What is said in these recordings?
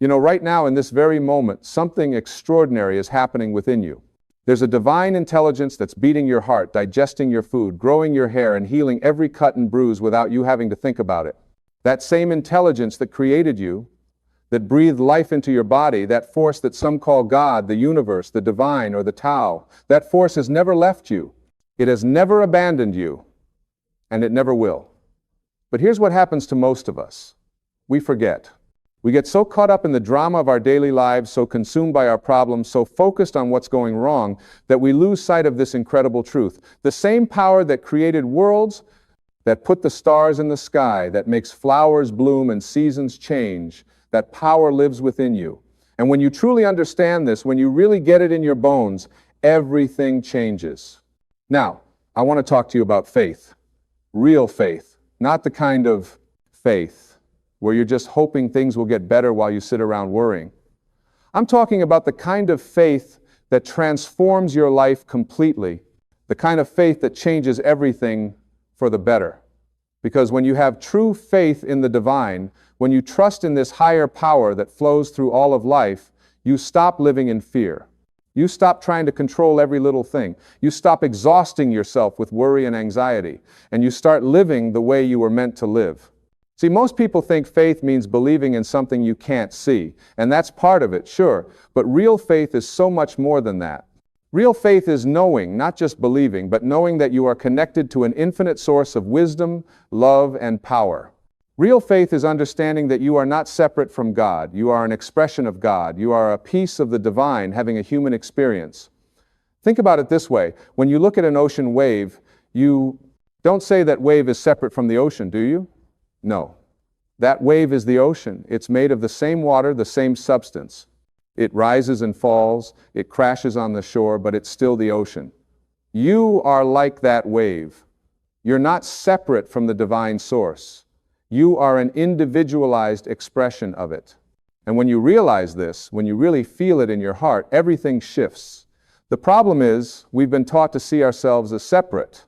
You know, right now in this very moment, something extraordinary is happening within you. There's a divine intelligence that's beating your heart, digesting your food, growing your hair, and healing every cut and bruise without you having to think about it. That same intelligence that created you, that breathed life into your body, that force that some call God, the universe, the divine, or the Tao, that force has never left you. It has never abandoned you, and it never will. But here's what happens to most of us. We forget. We get so caught up in the drama of our daily lives, so consumed by our problems, so focused on what's going wrong, that we lose sight of this incredible truth. The same power that created worlds, that put the stars in the sky, that makes flowers bloom and seasons change, that power lives within you. And when you truly understand this, when you really get it in your bones, everything changes. Now, I want to talk to you about faith. Real faith, not the kind of faith where you're just hoping things will get better while you sit around worrying. I'm talking about the kind of faith that transforms your life completely, the kind of faith that changes everything for the better. Because when you have true faith in the divine, when you trust in this higher power that flows through all of life, you stop living in fear. You stop trying to control every little thing. You stop exhausting yourself with worry and anxiety, and you start living the way you were meant to live. See, most people think faith means believing in something you can't see, and that's part of it, sure, but real faith is so much more than that. Real faith is knowing, not just believing, but knowing that you are connected to an infinite source of wisdom, love, and power. Real faith is understanding that you are not separate from God. You are an expression of God. You are a piece of the divine having a human experience. Think about it this way. When you look at an ocean wave, you don't say that wave is separate from the ocean, do you? No. That wave is the ocean. It's made of the same water, the same substance. It rises and falls, it crashes on the shore, but it's still the ocean. You are like that wave. You're not separate from the divine source. You are an individualized expression of it. And when you realize this, when you really feel it in your heart, everything shifts. The problem is, we've been taught to see ourselves as separate.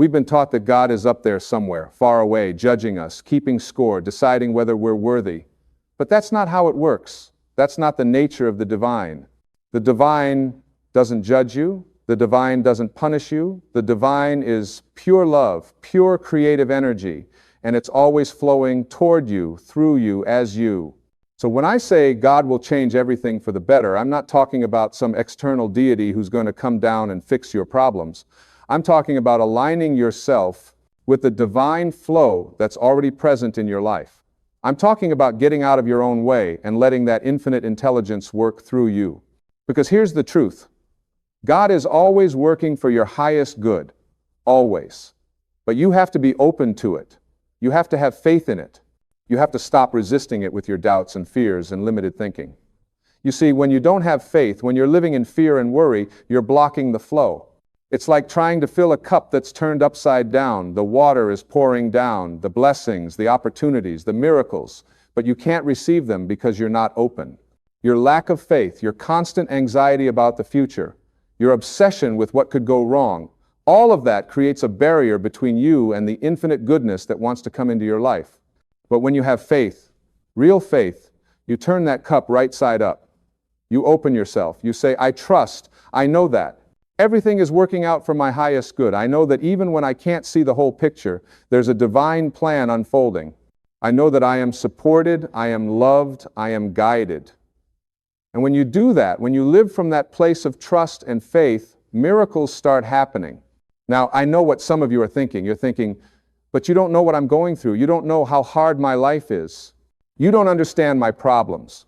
We've been taught that God is up there somewhere, far away, judging us, keeping score, deciding whether we're worthy. But that's not how it works. That's not the nature of the divine. The divine doesn't judge you. The divine doesn't punish you. The divine is pure love, pure creative energy, and it's always flowing toward you, through you, as you. So when I say God will change everything for the better, I'm not talking about some external deity who's going to come down and fix your problems. I'm talking about aligning yourself with the divine flow that's already present in your life. I'm talking about getting out of your own way and letting that infinite intelligence work through you. Because here's the truth. God is always working for your highest good. Always. But you have to be open to it. You have to have faith in it. You have to stop resisting it with your doubts and fears and limited thinking. You see, when you don't have faith, when you're living in fear and worry, you're blocking the flow. It's like trying to fill a cup that's turned upside down. The water is pouring down, the blessings, the opportunities, the miracles, but you can't receive them because you're not open. Your lack of faith, your constant anxiety about the future, your obsession with what could go wrong, all of that creates a barrier between you and the infinite goodness that wants to come into your life. But when you have faith, real faith, you turn that cup right side up. You open yourself. You say, I trust. I know that. Everything is working out for my highest good. I know that even when I can't see the whole picture, there's a divine plan unfolding. I know that I am supported, I am loved, I am guided. And when you do that, when you live from that place of trust and faith, miracles start happening. Now, I know what some of you are thinking. You're thinking, but you don't know what I'm going through. You don't know how hard my life is. You don't understand my problems.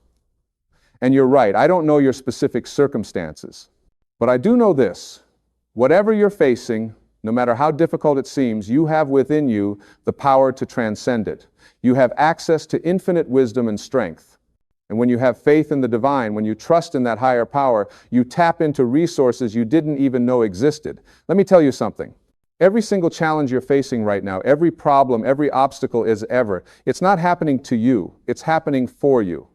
And you're right, I don't know your specific circumstances. But I do know this, whatever you're facing, no matter how difficult it seems, you have within you the power to transcend it. You have access to infinite wisdom and strength. And when you have faith in the divine, when you trust in that higher power, you tap into resources you didn't even know existed. Let me tell you something. Every single challenge you're facing right now, every problem, every obstacle is ever, it's not happening to you, it's happening for you.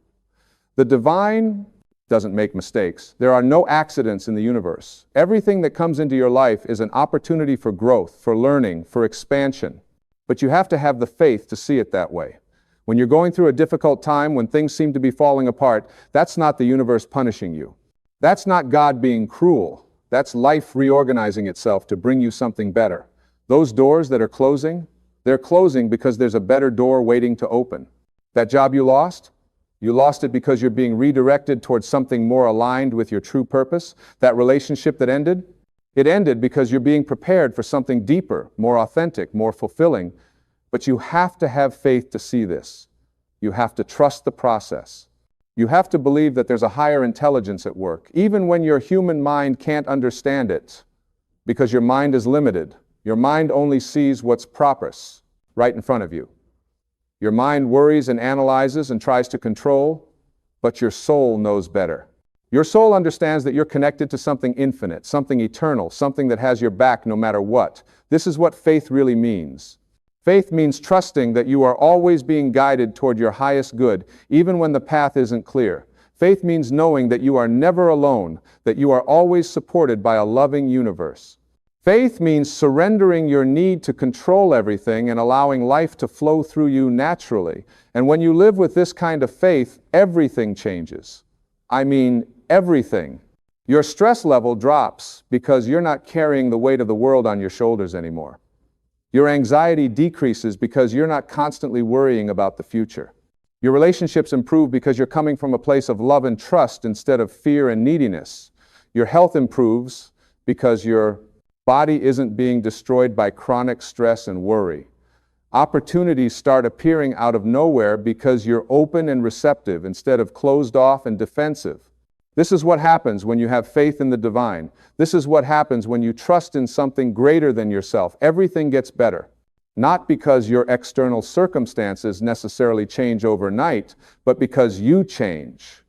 The divine doesn't make mistakes. There are no accidents in the universe. Everything that comes into your life is an opportunity for growth, for learning, for expansion. But you have to have the faith to see it that way. When you're going through a difficult time, when things seem to be falling apart, that's not the universe punishing you. That's not God being cruel. That's life reorganizing itself to bring you something better. Those doors that are closing, they're closing because there's a better door waiting to open. That job you lost it because you're being redirected towards something more aligned with your true purpose. That relationship that ended, it ended because you're being prepared for something deeper, more authentic, more fulfilling. But you have to have faith to see this. You have to trust the process. You have to believe that there's a higher intelligence at work, even when your human mind can't understand it, because your mind is limited. Your mind only sees what's proper, right in front of you. Your mind worries and analyzes and tries to control, but your soul knows better. Your soul understands that you're connected to something infinite, something eternal, something that has your back no matter what. This is what faith really means. Faith means trusting that you are always being guided toward your highest good, even when the path isn't clear. Faith means knowing that you are never alone, that you are always supported by a loving universe. Faith means surrendering your need to control everything and allowing life to flow through you naturally. And when you live with this kind of faith, everything changes. I mean, everything. Your stress level drops because you're not carrying the weight of the world on your shoulders anymore. Your anxiety decreases because you're not constantly worrying about the future. Your relationships improve because you're coming from a place of love and trust instead of fear and neediness. Your health improves because your body isn't being destroyed by chronic stress and worry. Opportunities start appearing out of nowhere because you're open and receptive instead of closed off and defensive. This is what happens when you have faith in the divine. This is what happens when you trust in something greater than yourself. Everything gets better. Not because your external circumstances necessarily change overnight, but because you change.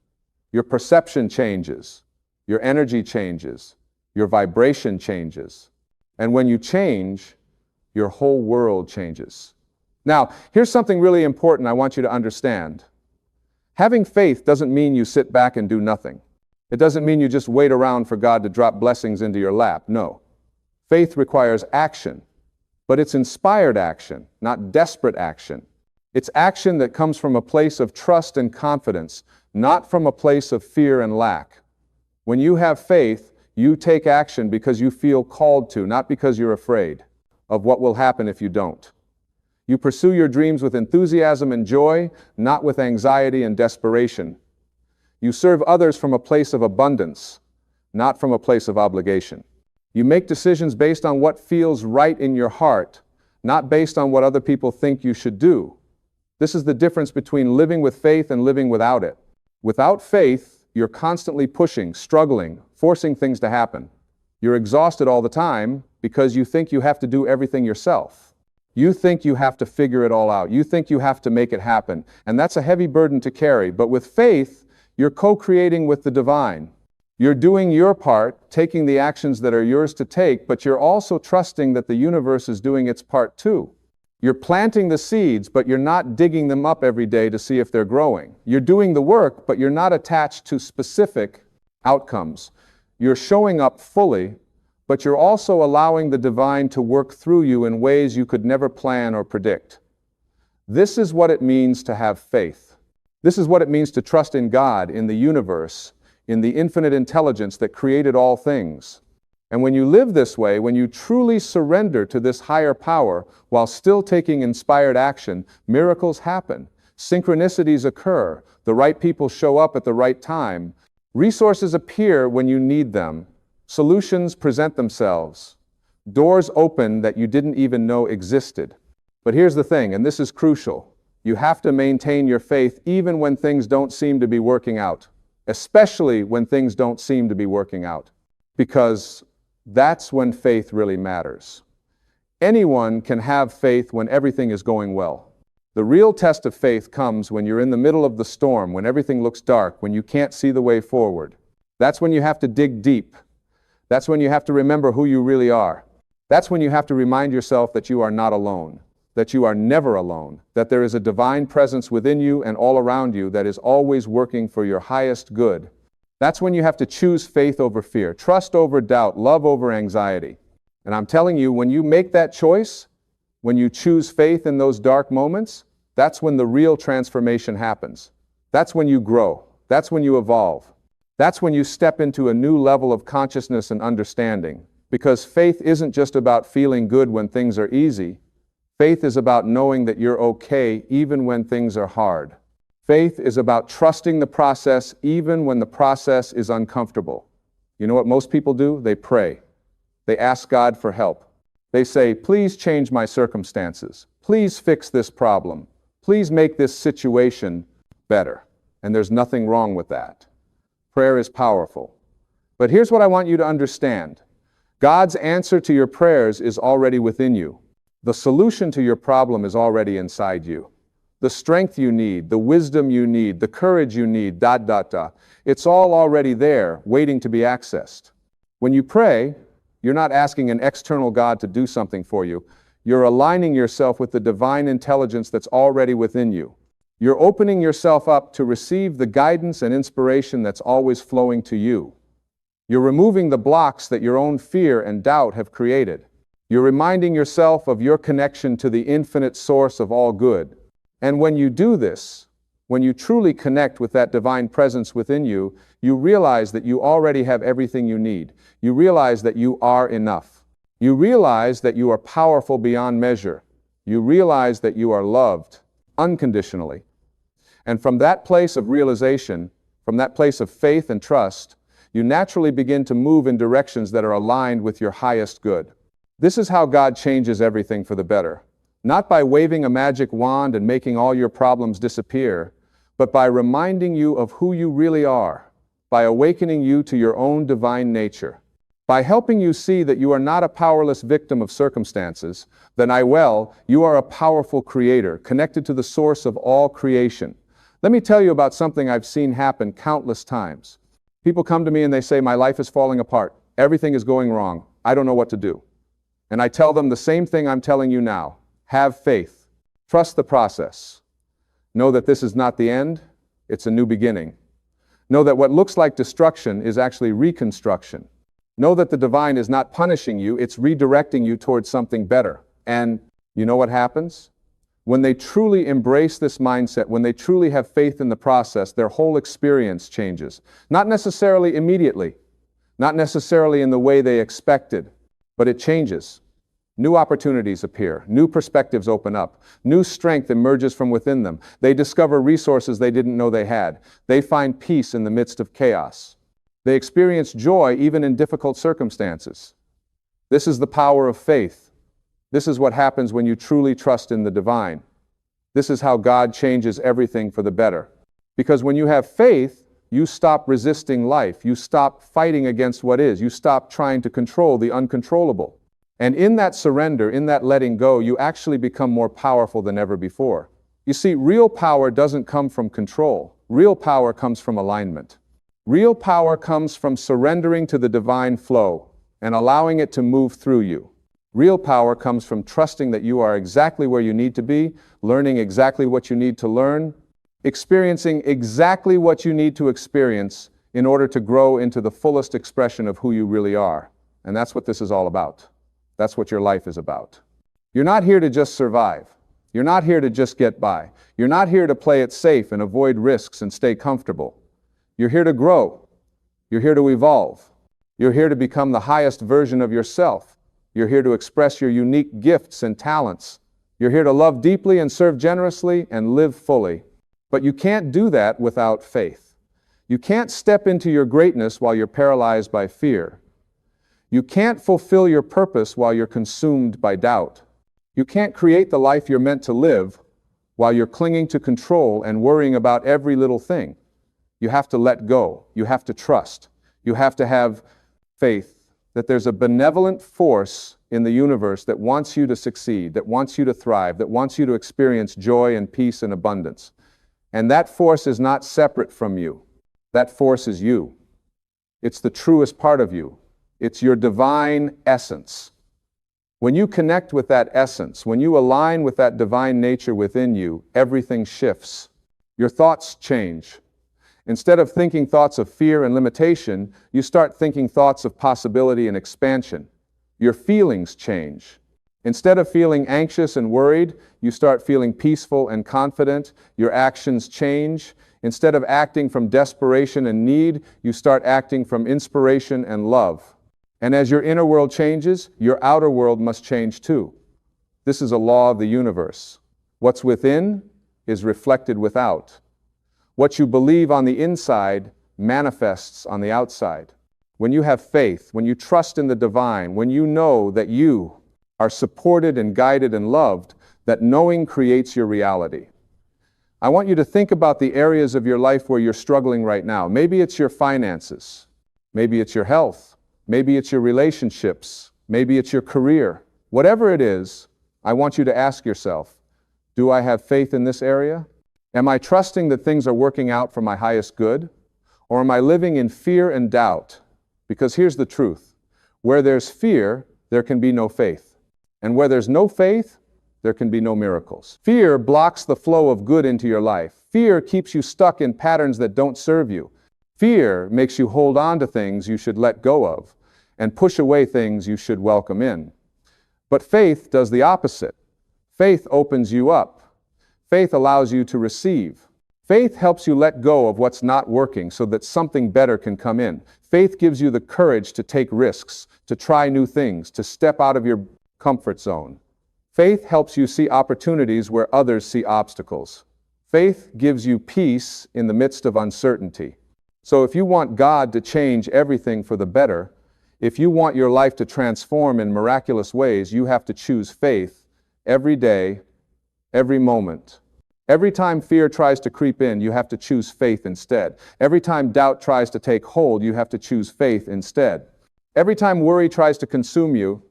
Your perception changes. Your energy changes. Your vibration changes. And when you change, your whole world changes. Now, here's something really important I want you to understand. Having faith doesn't mean you sit back and do nothing. It doesn't mean you just wait around for God to drop blessings into your lap. No. Faith requires action, but it's inspired action, not desperate action. It's action that comes from a place of trust and confidence, not from a place of fear and lack. When you have faith, you take action because you feel called to, not because you're afraid of what will happen if you don't. You pursue your dreams with enthusiasm and joy, not with anxiety and desperation. You serve others from a place of abundance, not from a place of obligation. You make decisions based on what feels right in your heart, not based on what other people think you should do. This is the difference between living with faith and living without it. Without faith, you're constantly pushing, struggling, forcing things to happen. You're exhausted all the time because you think you have to do everything yourself. You think you have to figure it all out. You think you have to make it happen. And that's a heavy burden to carry. But with faith, you're co-creating with the divine. You're doing your part, taking the actions that are yours to take, but you're also trusting that the universe is doing its part too. You're planting the seeds, but you're not digging them up every day to see if they're growing. You're doing the work, but you're not attached to specific outcomes. You're showing up fully, but you're also allowing the divine to work through you in ways you could never plan or predict. This is what it means to have faith. This is what it means to trust in God, in the universe, in the infinite intelligence that created all things. And when you live this way, when you truly surrender to this higher power while still taking inspired action, miracles happen. Synchronicities occur. The right people show up at the right time. Resources appear when you need them. Solutions present themselves. Doors open that you didn't even know existed. But here's the thing, and this is crucial. You have to maintain your faith even when things don't seem to be working out, especially when things don't seem to be working out, because that's when faith really matters. Anyone can have faith when everything is going well. The real test of faith comes when you're in the middle of the storm, when everything looks dark, when you can't see the way forward. That's when you have to dig deep. That's when you have to remember who you really are. That's when you have to remind yourself that you are not alone, that you are never alone, that there is a divine presence within you and all around you that is always working for your highest good. That's when you have to choose faith over fear, trust over doubt, love over anxiety. And I'm telling you, when you make that choice, when you choose faith in those dark moments, That's when the real transformation happens. That's when you grow. That's when you evolve. That's when you step into a new level of consciousness and understanding. Because faith isn't just about feeling good when things are easy. Faith is about knowing that you're okay even when things are hard. Faith is about trusting the process even when the process is uncomfortable. You know what most people do? They pray. They ask God for help. They say, please change my circumstances. Please fix this problem. Please make this situation better. And there's nothing wrong with that. Prayer is powerful. But here's what I want you to understand. God's answer to your prayers is already within you. The solution to your problem is already inside you. The strength you need, the wisdom you need, the courage you need, it's all already there, waiting to be accessed. When you pray, you're not asking an external God to do something for you. You're aligning yourself with the divine intelligence that's already within you. You're opening yourself up to receive the guidance and inspiration that's always flowing to you. You're removing the blocks that your own fear and doubt have created. You're reminding yourself of your connection to the infinite source of all good. And when you do this, when you truly connect with that divine presence within you, you realize that you already have everything you need. You realize that you are enough. You realize that you are powerful beyond measure. You realize that you are loved unconditionally. And from that place of realization, from that place of faith and trust, you naturally begin to move in directions that are aligned with your highest good. This is how God changes everything for the better. Not by waving a magic wand and making all your problems disappear, but by reminding you of who you really are, by awakening you to your own divine nature, by helping you see that you are not a powerless victim of circumstances, you are a powerful creator, connected to the source of all creation. Let me tell you about something I've seen happen countless times. People come to me and they say, my life is falling apart. Everything is going wrong. I don't know what to do. And I tell them the same thing I'm telling you now. Have faith. Trust the process. Know that this is not the end. It's a new beginning. Know that what looks like destruction is actually reconstruction. Know that the divine is not punishing you. It's redirecting you towards something better. And you know what happens? When they truly embrace this mindset, when they truly have faith in the process, their whole experience changes. Not necessarily immediately, not necessarily in the way they expected, but it changes. New opportunities appear, new perspectives open up, new strength emerges from within them. They discover resources they didn't know they had. They find peace in the midst of chaos. They experience joy even in difficult circumstances. This is the power of faith. This is what happens when you truly trust in the divine. This is how God changes everything for the better. Because when you have faith, you stop resisting life. You stop fighting against what is. You stop trying to control the uncontrollable. And in that surrender, in that letting go, you actually become more powerful than ever before. You see, real power doesn't come from control. Real power comes from alignment. Real power comes from surrendering to the divine flow and allowing it to move through you. Real power comes from trusting that you are exactly where you need to be, learning exactly what you need to learn, experiencing exactly what you need to experience in order to grow into the fullest expression of who you really are. And that's what this is all about. That's what your life is about. You're not here to just survive. You're not here to just get by. You're not here to play it safe and avoid risks and stay comfortable. You're here to grow. You're here to evolve. You're here to become the highest version of yourself. You're here to express your unique gifts and talents. You're here to love deeply and serve generously and live fully. But you can't do that without faith. You can't step into your greatness while you're paralyzed by fear. You can't fulfill your purpose while you're consumed by doubt. You can't create the life you're meant to live while you're clinging to control and worrying about every little thing. You have to let go. You have to trust. You have to have faith that there's a benevolent force in the universe that wants you to succeed, that wants you to thrive, that wants you to experience joy and peace and abundance. And that force is not separate from you. That force is you. It's the truest part of you. It's your divine essence. When you connect with that essence, when you align with that divine nature within you, everything shifts. Your thoughts change. Instead of thinking thoughts of fear and limitation, you start thinking thoughts of possibility and expansion. Your feelings change. Instead of feeling anxious and worried, you start feeling peaceful and confident. Your actions change. Instead of acting from desperation and need, you start acting from inspiration and love. And as your inner world changes, your outer world must change too. This is a law of the universe. What's within is reflected without. What you believe on the inside manifests on the outside. When you have faith, when you trust in the divine, when you know that you are supported and guided and loved, that knowing creates your reality. I want you to think about the areas of your life where you're struggling right now. Maybe it's your finances. Maybe it's your health. Maybe it's your relationships. Maybe it's your career. Whatever it is, I want you to ask yourself, do I have faith in this area? Am I trusting that things are working out for my highest good? Or am I living in fear and doubt? Because here's the truth. Where there's fear, there can be no faith. And where there's no faith, there can be no miracles. Fear blocks the flow of good into your life. Fear keeps you stuck in patterns that don't serve you. Fear makes you hold on to things you should let go of and push away things you should welcome in. But faith does the opposite. Faith opens you up. Faith allows you to receive. Faith helps you let go of what's not working so that something better can come in. Faith gives you the courage to take risks, to try new things, to step out of your comfort zone. Faith helps you see opportunities where others see obstacles. Faith gives you peace in the midst of uncertainty. So if you want God to change everything for the better, if you want your life to transform in miraculous ways, you have to choose faith every day, every moment. Every time fear tries to creep in, you have to choose faith instead. Every time doubt tries to take hold, you have to choose faith instead. Every time worry tries to consume you,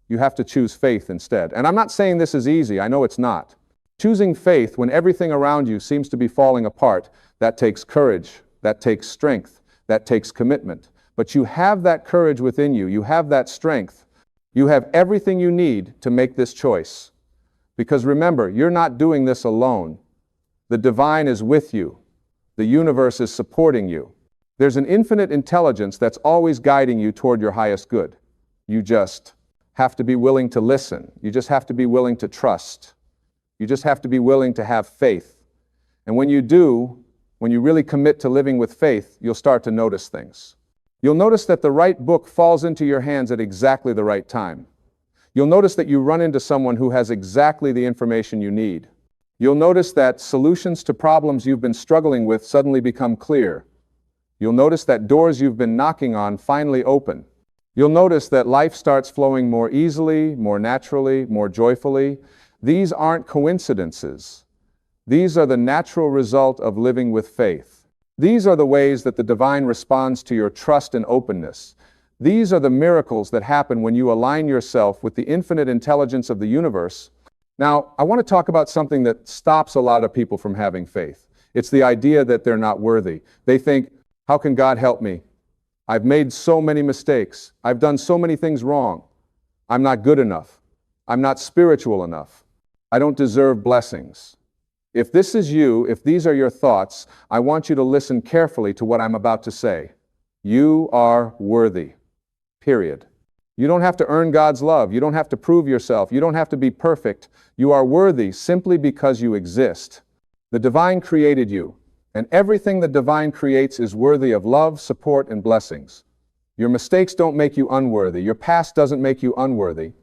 you have to choose faith instead. And I'm not saying this is easy. I know it's not. Choosing faith when everything around you seems to be falling apart, that takes courage, that takes strength, that takes commitment. But you have that courage within you. You have that strength. You have everything you need to make this choice. Because remember, you're not doing this alone. The divine is with you. The universe is supporting you. There's an infinite intelligence that's always guiding you toward your highest good. You just have to be willing to listen. You just have to be willing to trust. You just have to be willing to have faith. And when you do, when you really commit to living with faith, you'll start to notice things. You'll notice that the right book falls into your hands at exactly the right time. You'll notice that you run into someone who has exactly the information you need. You'll notice that solutions to problems you've been struggling with suddenly become clear. You'll notice that doors you've been knocking on finally open. You'll notice that life starts flowing more easily, more naturally, more joyfully. These aren't coincidences. These are the natural result of living with faith. These are the ways that the divine responds to your trust and openness. These are the miracles that happen when you align yourself with the infinite intelligence of the universe. Now, I want to talk about something that stops a lot of people from having faith. It's the idea that they're not worthy. They think, how can God help me? I've made so many mistakes. I've done so many things wrong. I'm not good enough. I'm not spiritual enough. I don't deserve blessings. If this is you, if these are your thoughts, I want you to listen carefully to what I'm about to say. You are worthy. Period. You don't have to earn God's love. You don't have to prove yourself. You don't have to be perfect. You are worthy simply because you exist. The divine created you, and everything the divine creates is worthy of love, support, and blessings. Your mistakes don't make you unworthy. Your past doesn't make you unworthy.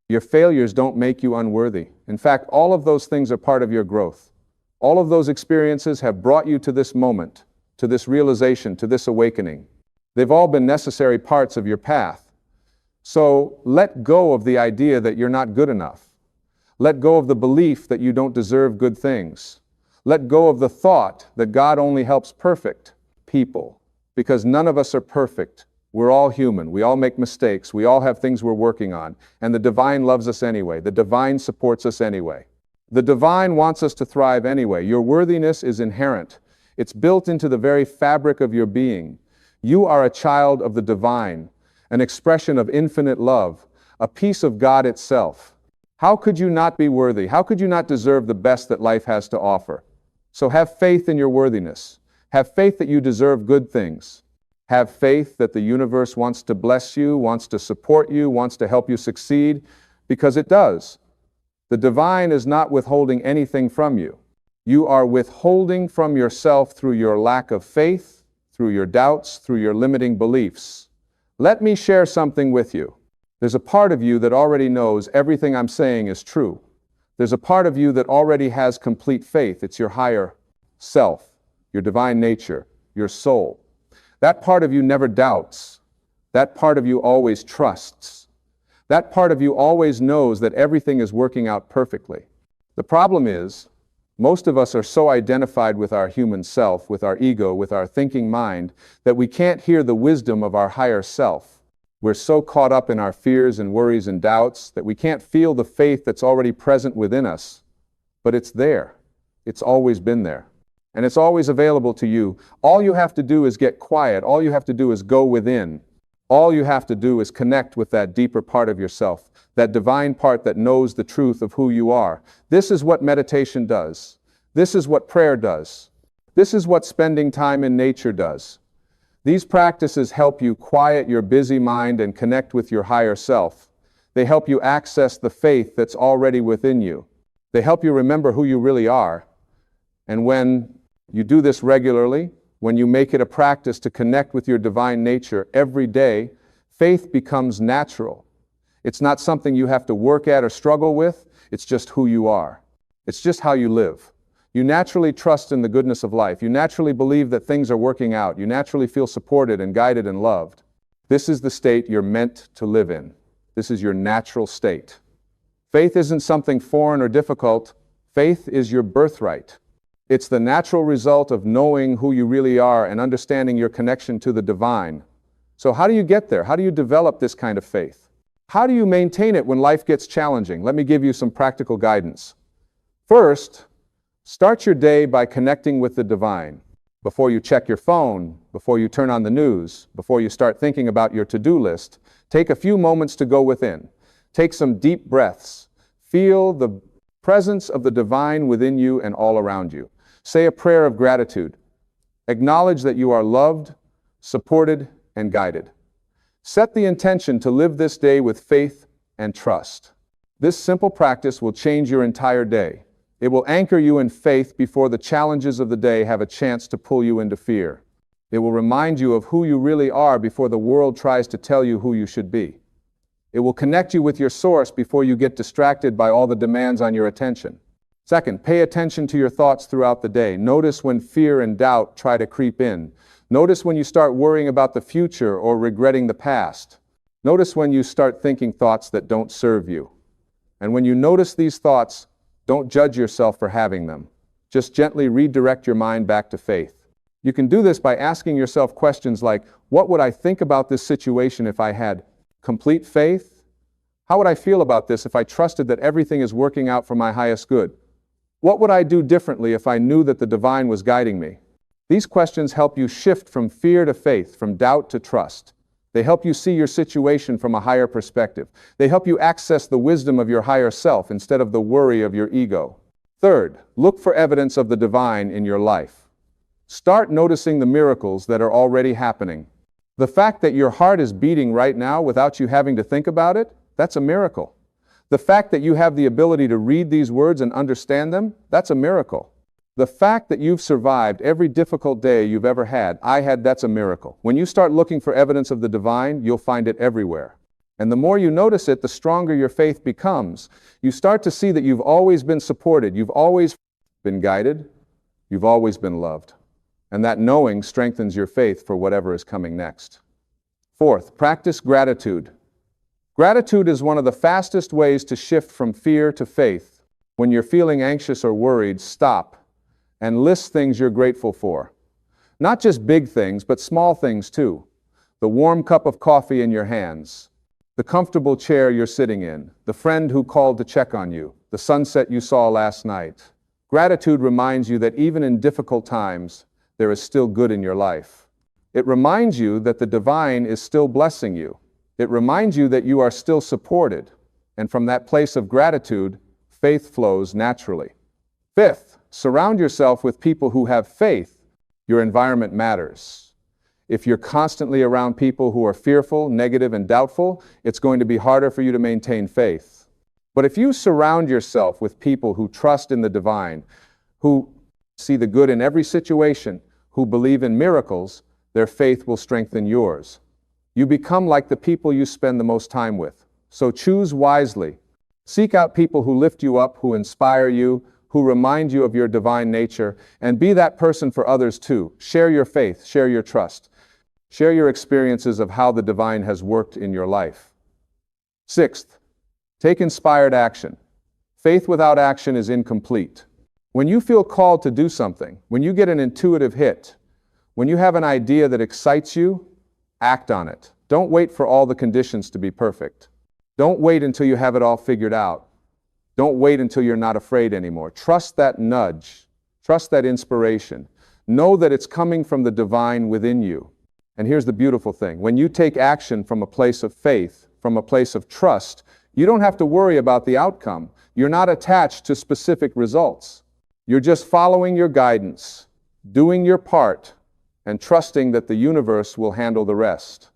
Your failures don't make you unworthy. In fact, all of those things are part of your growth. All of those experiences have brought you to this moment, to this realization, to this awakening. They've all been necessary parts of your path. So let go of the idea that you're not good enough. Let go of the belief that you don't deserve good things. Let go of the thought that God only helps perfect people, because none of us are perfect. We're all human. We all make mistakes. We all have things we're working on. And the divine loves us anyway. The divine supports us anyway. The divine wants us to thrive anyway. Your worthiness is inherent. It's built into the very fabric of your being. You are a child of the divine, an expression of infinite love, a piece of God itself. How could you not be worthy? How could you not deserve the best that life has to offer? So have faith in your worthiness. Have faith that you deserve good things. Have faith that the universe wants to bless you, wants to support you, wants to help you succeed. Because it does. The divine is not withholding anything from you. You are withholding from yourself through your lack of faith, through your doubts, through your limiting beliefs. Let me share something with you. There's a part of you that already knows everything I'm saying is true. There's a part of you that already has complete faith. It's your higher self, your divine nature, your soul. That part of you never doubts. That part of you always trusts. That part of you always knows that everything is working out perfectly. The problem is, most of us are so identified with our human self, with our ego, with our thinking mind, that we can't hear the wisdom of our higher self. We're so caught up in our fears and worries and doubts that we can't feel the faith that's already present within us. But it's there. It's always been there. And it's always available to you. All you have to do is get quiet. All you have to do is go within. All you have to do is connect with that deeper part of yourself, that divine part that knows the truth of who you are. This is what meditation does. This is what prayer does. This is what spending time in nature does. These practices help you quiet your busy mind and connect with your higher self. They help you access the faith that's already within you. They help you remember who you really are. And when you do this regularly, when you make it a practice to connect with your divine nature every day, faith becomes natural. It's not something you have to work at or struggle with. It's just who you are. It's just how you live. You naturally trust in the goodness of life. You naturally believe that things are working out. You naturally feel supported and guided and loved. This is the state you're meant to live in. This is your natural state. Faith isn't something foreign or difficult. Faith is your birthright. It's the natural result of knowing who you really are and understanding your connection to the divine. So how do you get there? How do you develop this kind of faith? How do you maintain it when life gets challenging? Let me give you some practical guidance. First, start your day by connecting with the divine. Before you check your phone, before you turn on the news, before you start thinking about your to-do list, take a few moments to go within. Take some deep breaths. Feel the presence of the divine within you and all around you. Say a prayer of gratitude. Acknowledge that you are loved, supported, and guided. Set the intention to live this day with faith and trust. This simple practice will change your entire day. It will anchor you in faith before the challenges of the day have a chance to pull you into fear. It will remind you of who you really are before the world tries to tell you who you should be. It will connect you with your source before you get distracted by all the demands on your attention. Second, pay attention to your thoughts throughout the day. Notice when fear and doubt try to creep in. Notice when you start worrying about the future or regretting the past. Notice when you start thinking thoughts that don't serve you. And when you notice these thoughts, don't judge yourself for having them. Just gently redirect your mind back to faith. You can do this by asking yourself questions like, what would I think about this situation if I had complete faith? How would I feel about this if I trusted that everything is working out for my highest good? What would I do differently if I knew that the divine was guiding me? These questions help you shift from fear to faith, from doubt to trust. They help you see your situation from a higher perspective. They help you access the wisdom of your higher self instead of the worry of your ego. Third, look for evidence of the divine in your life. Start noticing the miracles that are already happening. The fact that your heart is beating right now without you having to think about it, that's a miracle. The fact that you have the ability to read these words and understand them, that's a miracle. The fact that you've survived every difficult day you've ever had, that's a miracle. When you start looking for evidence of the divine, you'll find it everywhere. And the more you notice it, the stronger your faith becomes. You start to see that you've always been supported, you've always been guided, you've always been loved. And that knowing strengthens your faith for whatever is coming next. Fourth, practice gratitude. Gratitude is one of the fastest ways to shift from fear to faith. When you're feeling anxious or worried, stop and list things you're grateful for. Not just big things, but small things too. The warm cup of coffee in your hands, the comfortable chair you're sitting in, the friend who called to check on you, the sunset you saw last night. Gratitude reminds you that even in difficult times, there is still good in your life. It reminds you that the divine is still blessing you. It reminds you that you are still supported. And from that place of gratitude, faith flows naturally. Fifth, surround yourself with people who have faith. Your environment matters. If you're constantly around people who are fearful, negative, and doubtful, it's going to be harder for you to maintain faith. But if you surround yourself with people who trust in the divine, who see the good in every situation, who believe in miracles, their faith will strengthen yours. You become like the people you spend the most time with. So choose wisely. Seek out people who lift you up, who inspire you, who remind you of your divine nature, and be that person for others too. Share your faith, share your trust, share your experiences of how the divine has worked in your life. Sixth, take inspired action. Faith without action is incomplete. When you feel called to do something, when you get an intuitive hit, when you have an idea that excites you, act on it. Don't wait for all the conditions to be perfect. Don't wait until you have it all figured out. Don't wait until you're not afraid anymore. Trust that nudge. Trust that inspiration. Know that it's coming from the divine within you. And here's the beautiful thing. When you take action from a place of faith, from a place of trust, you don't have to worry about the outcome. You're not attached to specific results. You're just following your guidance, doing your part, and trusting that the universe will handle the rest.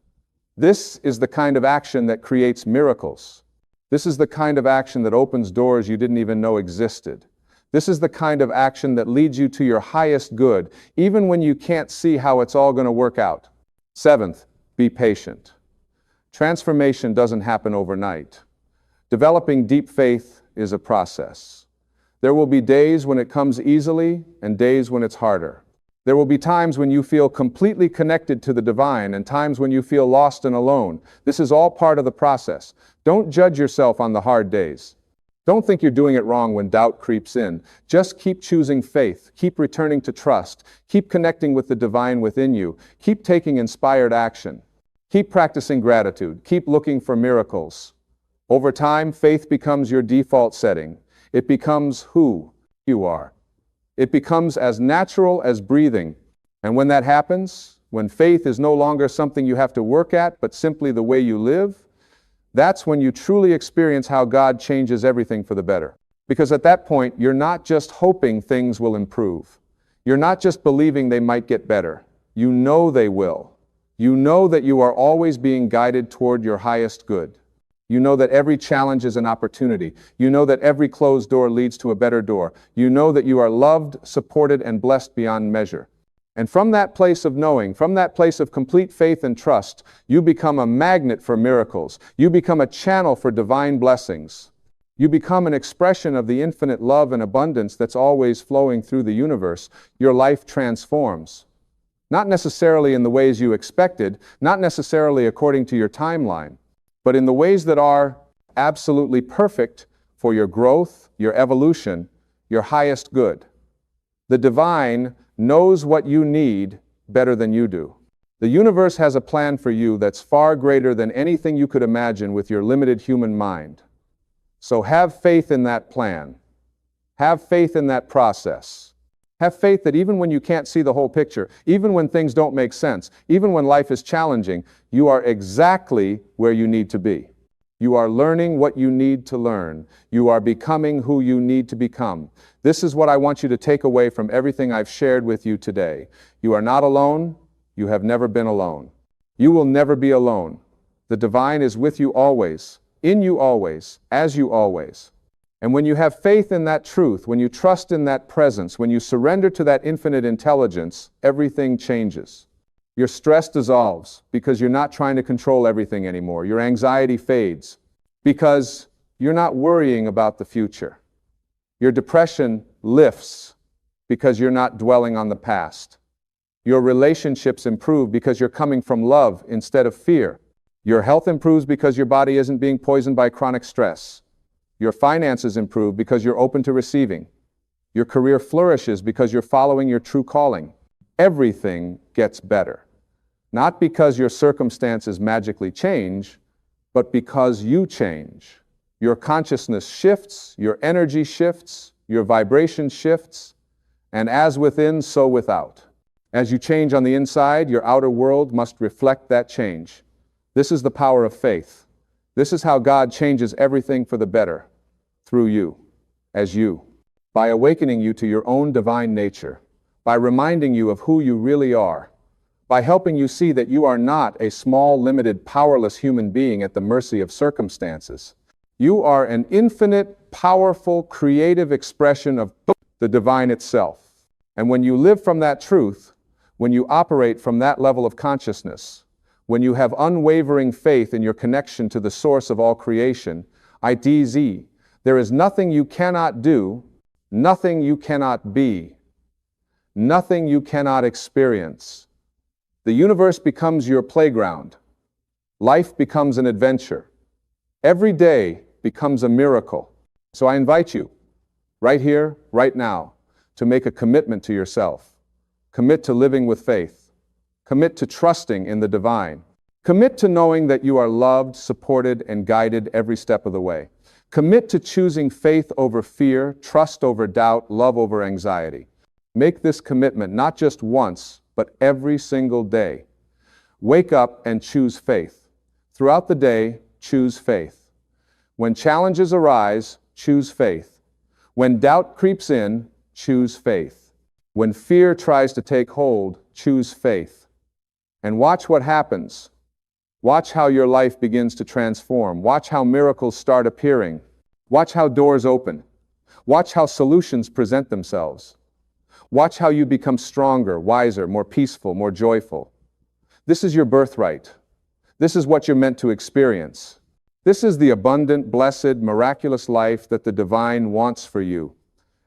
This is the kind of action that creates miracles. This is the kind of action that opens doors you didn't even know existed. This is the kind of action that leads you to your highest good, even when you can't see how it's all going to work out. Seventh, be patient. Transformation doesn't happen overnight. Developing deep faith is a process. There will be days when it comes easily and days when it's harder. There will be times when you feel completely connected to the divine and times when you feel lost and alone. This is all part of the process. Don't judge yourself on the hard days. Don't think you're doing it wrong when doubt creeps in. Just keep choosing faith. Keep returning to trust. Keep connecting with the divine within you. Keep taking inspired action. Keep practicing gratitude. Keep looking for miracles. Over time, faith becomes your default setting. It becomes who you are. It becomes as natural as breathing. And when that happens, when faith is no longer something you have to work at, but simply the way you live, that's when you truly experience how God changes everything for the better. Because at that point, you're not just hoping things will improve. You're not just believing they might get better. You know they will. You know that you are always being guided toward your highest good. You know that every challenge is an opportunity. You know that every closed door leads to a better door. You know that you are loved, supported, and blessed beyond measure. And from that place of knowing, from that place of complete faith and trust, you become a magnet for miracles. You become a channel for divine blessings. You become an expression of the infinite love and abundance that's always flowing through the universe. Your life transforms. Not necessarily in the ways you expected, not necessarily according to your timeline, but in the ways that are absolutely perfect for your growth, your evolution, your highest good. The divine knows what you need better than you do. The universe has a plan for you that's far greater than anything you could imagine with your limited human mind. So have faith in that plan. Have faith in that process. Have faith that even when you can't see the whole picture, even when things don't make sense, even when life is challenging, you are exactly where you need to be. You are learning what you need to learn. You are becoming who you need to become. This is what I want you to take away from everything I've shared with you today. You are not alone. You have never been alone. You will never be alone. The divine is with you always, in you always, as you always. And when you have faith in that truth, when you trust in that presence, when you surrender to that infinite intelligence, everything changes. Your stress dissolves because you're not trying to control everything anymore. Your anxiety fades because you're not worrying about the future. Your depression lifts because you're not dwelling on the past. Your relationships improve because you're coming from love instead of fear. Your health improves because your body isn't being poisoned by chronic stress. Your finances improve because you're open to receiving. Your career flourishes because you're following your true calling. Everything gets better. Not because your circumstances magically change, but because you change. Your consciousness shifts, your energy shifts, your vibration shifts, and as within, so without. As you change on the inside, your outer world must reflect that change. This is the power of faith. This is how God changes everything for the better, through you, as you, by awakening you to your own divine nature, by reminding you of who you really are, by helping you see that you are not a small, limited, powerless human being at the mercy of circumstances. You are an infinite, powerful, creative expression of the divine itself. And when you live from that truth, when you operate from that level of consciousness, when you have unwavering faith in your connection to the source of all creation, ITZ, there is nothing you cannot do, nothing you cannot be, nothing you cannot experience. The universe becomes your playground. Life becomes an adventure. Every day becomes a miracle. So I invite you, right here, right now, to make a commitment to yourself. Commit to living with faith. Commit to trusting in the divine. Commit to knowing that you are loved, supported, and guided every step of the way. Commit to choosing faith over fear, trust over doubt, love over anxiety. Make this commitment not just once, but every single day. Wake up and choose faith. Throughout the day, choose faith. When challenges arise, choose faith. When doubt creeps in, choose faith. When fear tries to take hold, choose faith. And watch what happens. Watch how your life begins to transform. Watch how miracles start appearing. Watch how doors open. Watch how solutions present themselves. Watch how you become stronger, wiser, more peaceful, more joyful. This is your birthright. This is what you're meant to experience. This is the abundant, blessed, miraculous life that the divine wants for you.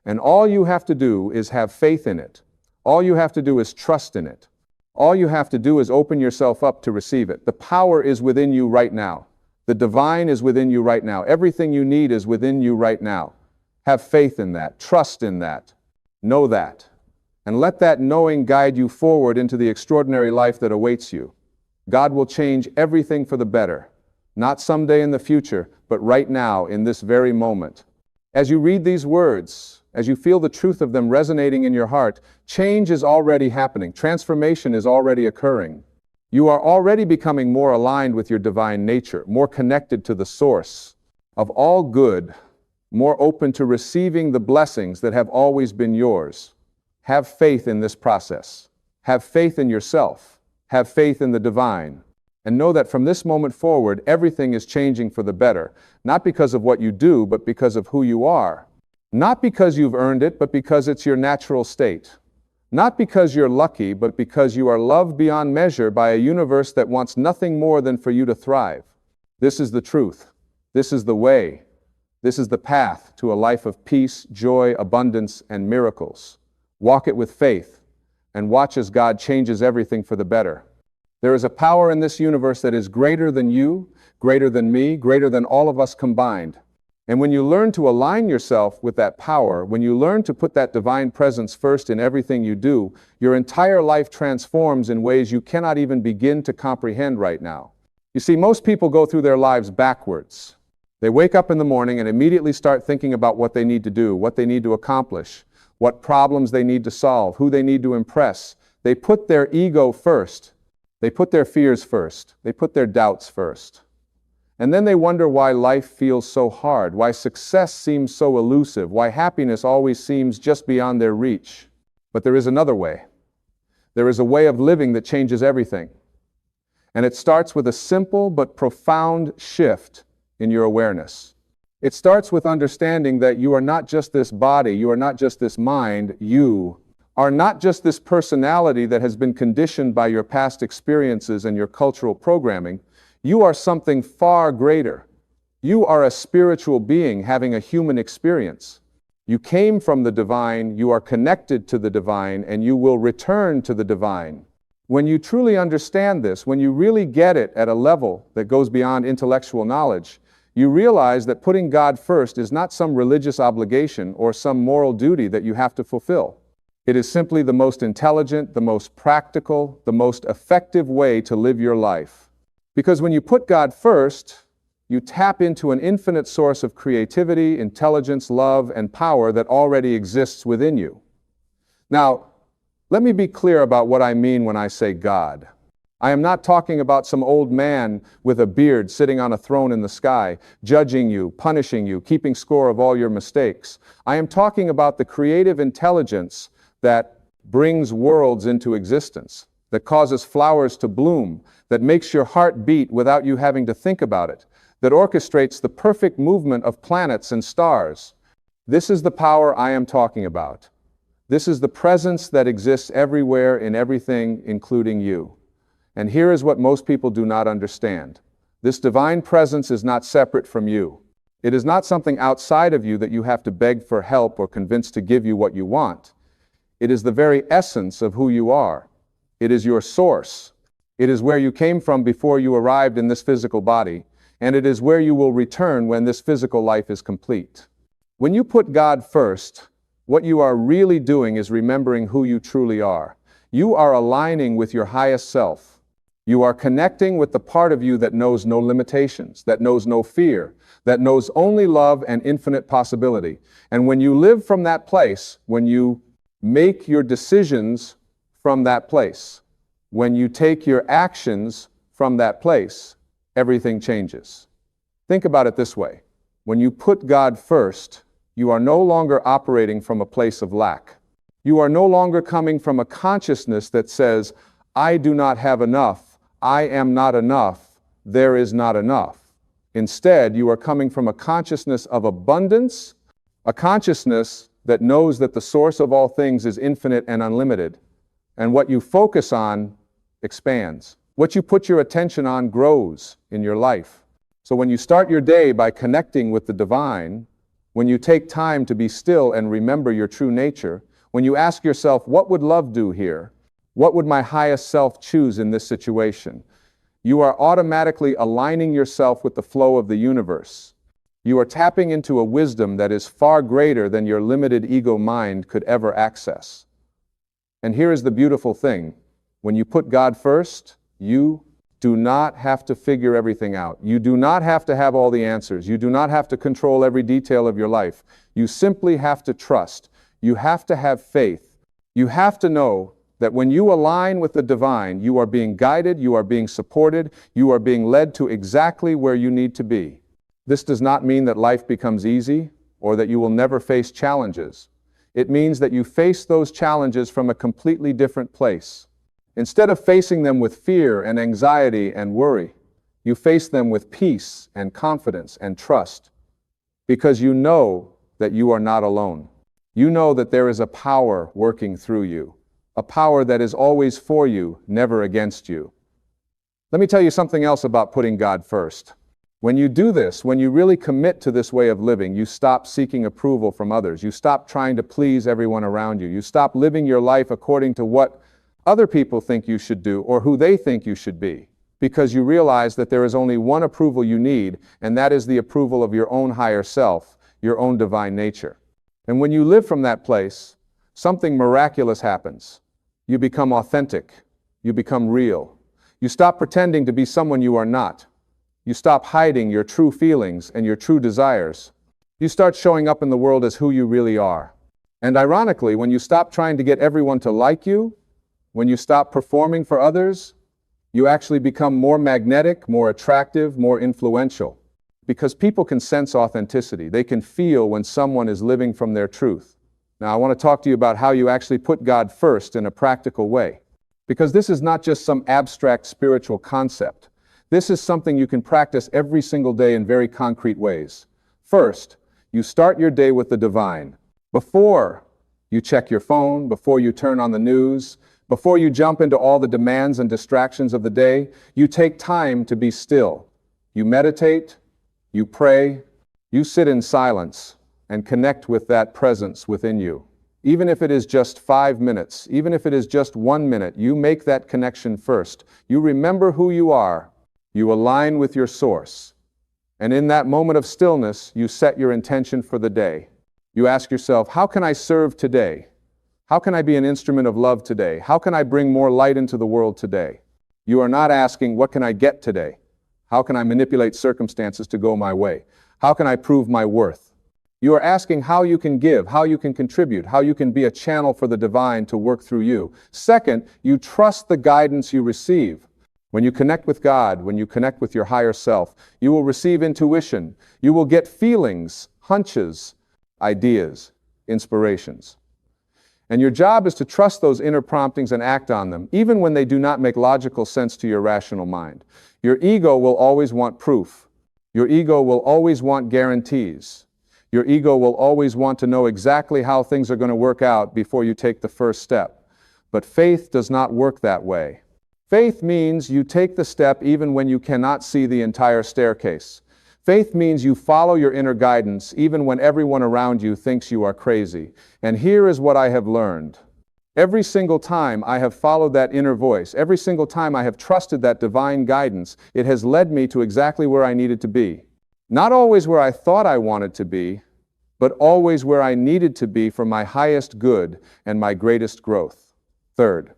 And all you have to do is have faith in it. All you have to do is trust in it. All you have to do is open yourself up to receive it. The power is within you right now. The divine is within you right now. Everything you need is within you right now. Have faith in that. Trust in that. Know that. And let that knowing guide you forward into the extraordinary life that awaits you. God will change everything for the better. Not someday in the future, but right now, in this very moment. As you read these words, as you feel the truth of them resonating in your heart, change is already happening. Transformation is already occurring. You are already becoming more aligned with your divine nature, more connected to the source of all good, more open to receiving the blessings that have always been yours. Have faith in this process. Have faith in yourself. Have faith in the divine. And know that from this moment forward, everything is changing for the better, not because of what you do, but because of who you are. Not because you've earned it, but because it's your natural state. Not because you're lucky, but because you are loved beyond measure by a universe that wants nothing more than for you to thrive. This is the truth. This is the way. This is the path to a life of peace, joy, abundance, and miracles. Walk it with faith, and watch as God changes everything for the better. There is a power in this universe that is greater than you, greater than me, greater than all of us combined. And when you learn to align yourself with that power, when you learn to put that divine presence first in everything you do, your entire life transforms in ways you cannot even begin to comprehend right now. You see, most people go through their lives backwards. They wake up in the morning and immediately start thinking about what they need to do, what they need to accomplish, what problems they need to solve, who they need to impress. They put their ego first. They put their fears first. They put their doubts first. And then they wonder why life feels so hard, why success seems so elusive, why happiness always seems just beyond their reach. But there is another way. There is a way of living that changes everything. And it starts with a simple but profound shift in your awareness. It starts with understanding that you are not just this body, you are not just this mind, you are not just this personality that has been conditioned by your past experiences and your cultural programming. You are something far greater. You are a spiritual being having a human experience. You came from the divine, you are connected to the divine, and you will return to the divine. When you truly understand this, when you really get it at a level that goes beyond intellectual knowledge, you realize that putting God first is not some religious obligation or some moral duty that you have to fulfill. It is simply the most intelligent, the most practical, the most effective way to live your life. Because when you put God first, you tap into an infinite source of creativity, intelligence, love, and power that already exists within you. Now, let me be clear about what I mean when I say God. I am not talking about some old man with a beard sitting on a throne in the sky, judging you, punishing you, keeping score of all your mistakes. I am talking about the creative intelligence that brings worlds into existence, that causes flowers to bloom, that makes your heart beat without you having to think about it, that orchestrates the perfect movement of planets and stars. This is the power I am talking about. This is the presence that exists everywhere in everything, including you. And here is what most people do not understand. This divine presence is not separate from you. It is not something outside of you that you have to beg for help or convince to give you what you want. It is the very essence of who you are. It is your source. It is where you came from before you arrived in this physical body, and it is where you will return when this physical life is complete. When you put God first, what you are really doing is remembering who you truly are. You are aligning with your highest self. You are connecting with the part of you that knows no limitations, that knows no fear, that knows only love and infinite possibility. And when you live from that place, when you make your decisions from that place, when you take your actions from that place, everything changes. Think about it this way. When you put God first, you are no longer operating from a place of lack. You are no longer coming from a consciousness that says, I do not have enough, I am not enough, there is not enough. Instead, you are coming from a consciousness of abundance, a consciousness that knows that the source of all things is infinite and unlimited, and what you focus on expands. What you put your attention on grows in your life. So when you start your day by connecting with the divine, when you take time to be still and remember your true nature, when you ask yourself, what would love do here? What would my highest self choose in this situation? You are automatically aligning yourself with the flow of the universe. You are tapping into a wisdom that is far greater than your limited ego mind could ever access. And here is the beautiful thing. When you put God first, you do not have to figure everything out. You do not have to have all the answers. You do not have to control every detail of your life. You simply have to trust. You have to have faith. You have to know that when you align with the divine, you are being guided, you are being supported, you are being led to exactly where you need to be. This does not mean that life becomes easy or that you will never face challenges. It means that you face those challenges from a completely different place. Instead of facing them with fear and anxiety and worry, you face them with peace and confidence and trust, because you know that you are not alone. You know that there is a power working through you, a power that is always for you, never against you. Let me tell you something else about putting God first. When you do this, when you really commit to this way of living, you stop seeking approval from others. You stop trying to please everyone around you. You stop living your life according to what other people think you should do or who they think you should be, because you realize that there is only one approval you need, and that is the approval of your own higher self, your own divine nature. And when you live from that place, something miraculous happens. You become authentic. You become real. You stop pretending to be someone you are not. You stop hiding your true feelings and your true desires. You start showing up in the world as who you really are. And ironically, when you stop trying to get everyone to like you, when you stop performing for others, you actually become more magnetic, more attractive, more influential. Because people can sense authenticity. They can feel when someone is living from their truth. Now, I want to talk to you about how you actually put God first in a practical way. Because this is not just some abstract spiritual concept. This is something you can practice every single day in very concrete ways. First, you start your day with the divine. Before you check your phone, before you turn on the news, before you jump into all the demands and distractions of the day, you take time to be still. You meditate, you pray, you sit in silence and connect with that presence within you. Even if it is just 5 minutes, even if it is just 1 minute, you make that connection first. You remember who you are. You align with your source. And in that moment of stillness, you set your intention for the day. You ask yourself, how can I serve today? How can I be an instrument of love today? How can I bring more light into the world today? You are not asking, what can I get today? How can I manipulate circumstances to go my way? How can I prove my worth? You are asking how you can give, how you can contribute, how you can be a channel for the divine to work through you. Second, you trust the guidance you receive. When you connect with God, when you connect with your higher self, you will receive intuition. You will get feelings, hunches, ideas, inspirations. And your job is to trust those inner promptings and act on them, even when they do not make logical sense to your rational mind. Your ego will always want proof. Your ego will always want guarantees. Your ego will always want to know exactly how things are going to work out before you take the first step. But faith does not work that way. Faith means you take the step even when you cannot see the entire staircase. Faith means you follow your inner guidance even when everyone around you thinks you are crazy. And here is what I have learned. Every single time I have followed that inner voice, every single time I have trusted that divine guidance, it has led me to exactly where I needed to be. Not always where I thought I wanted to be, but always where I needed to be for my highest good and my greatest growth. Third,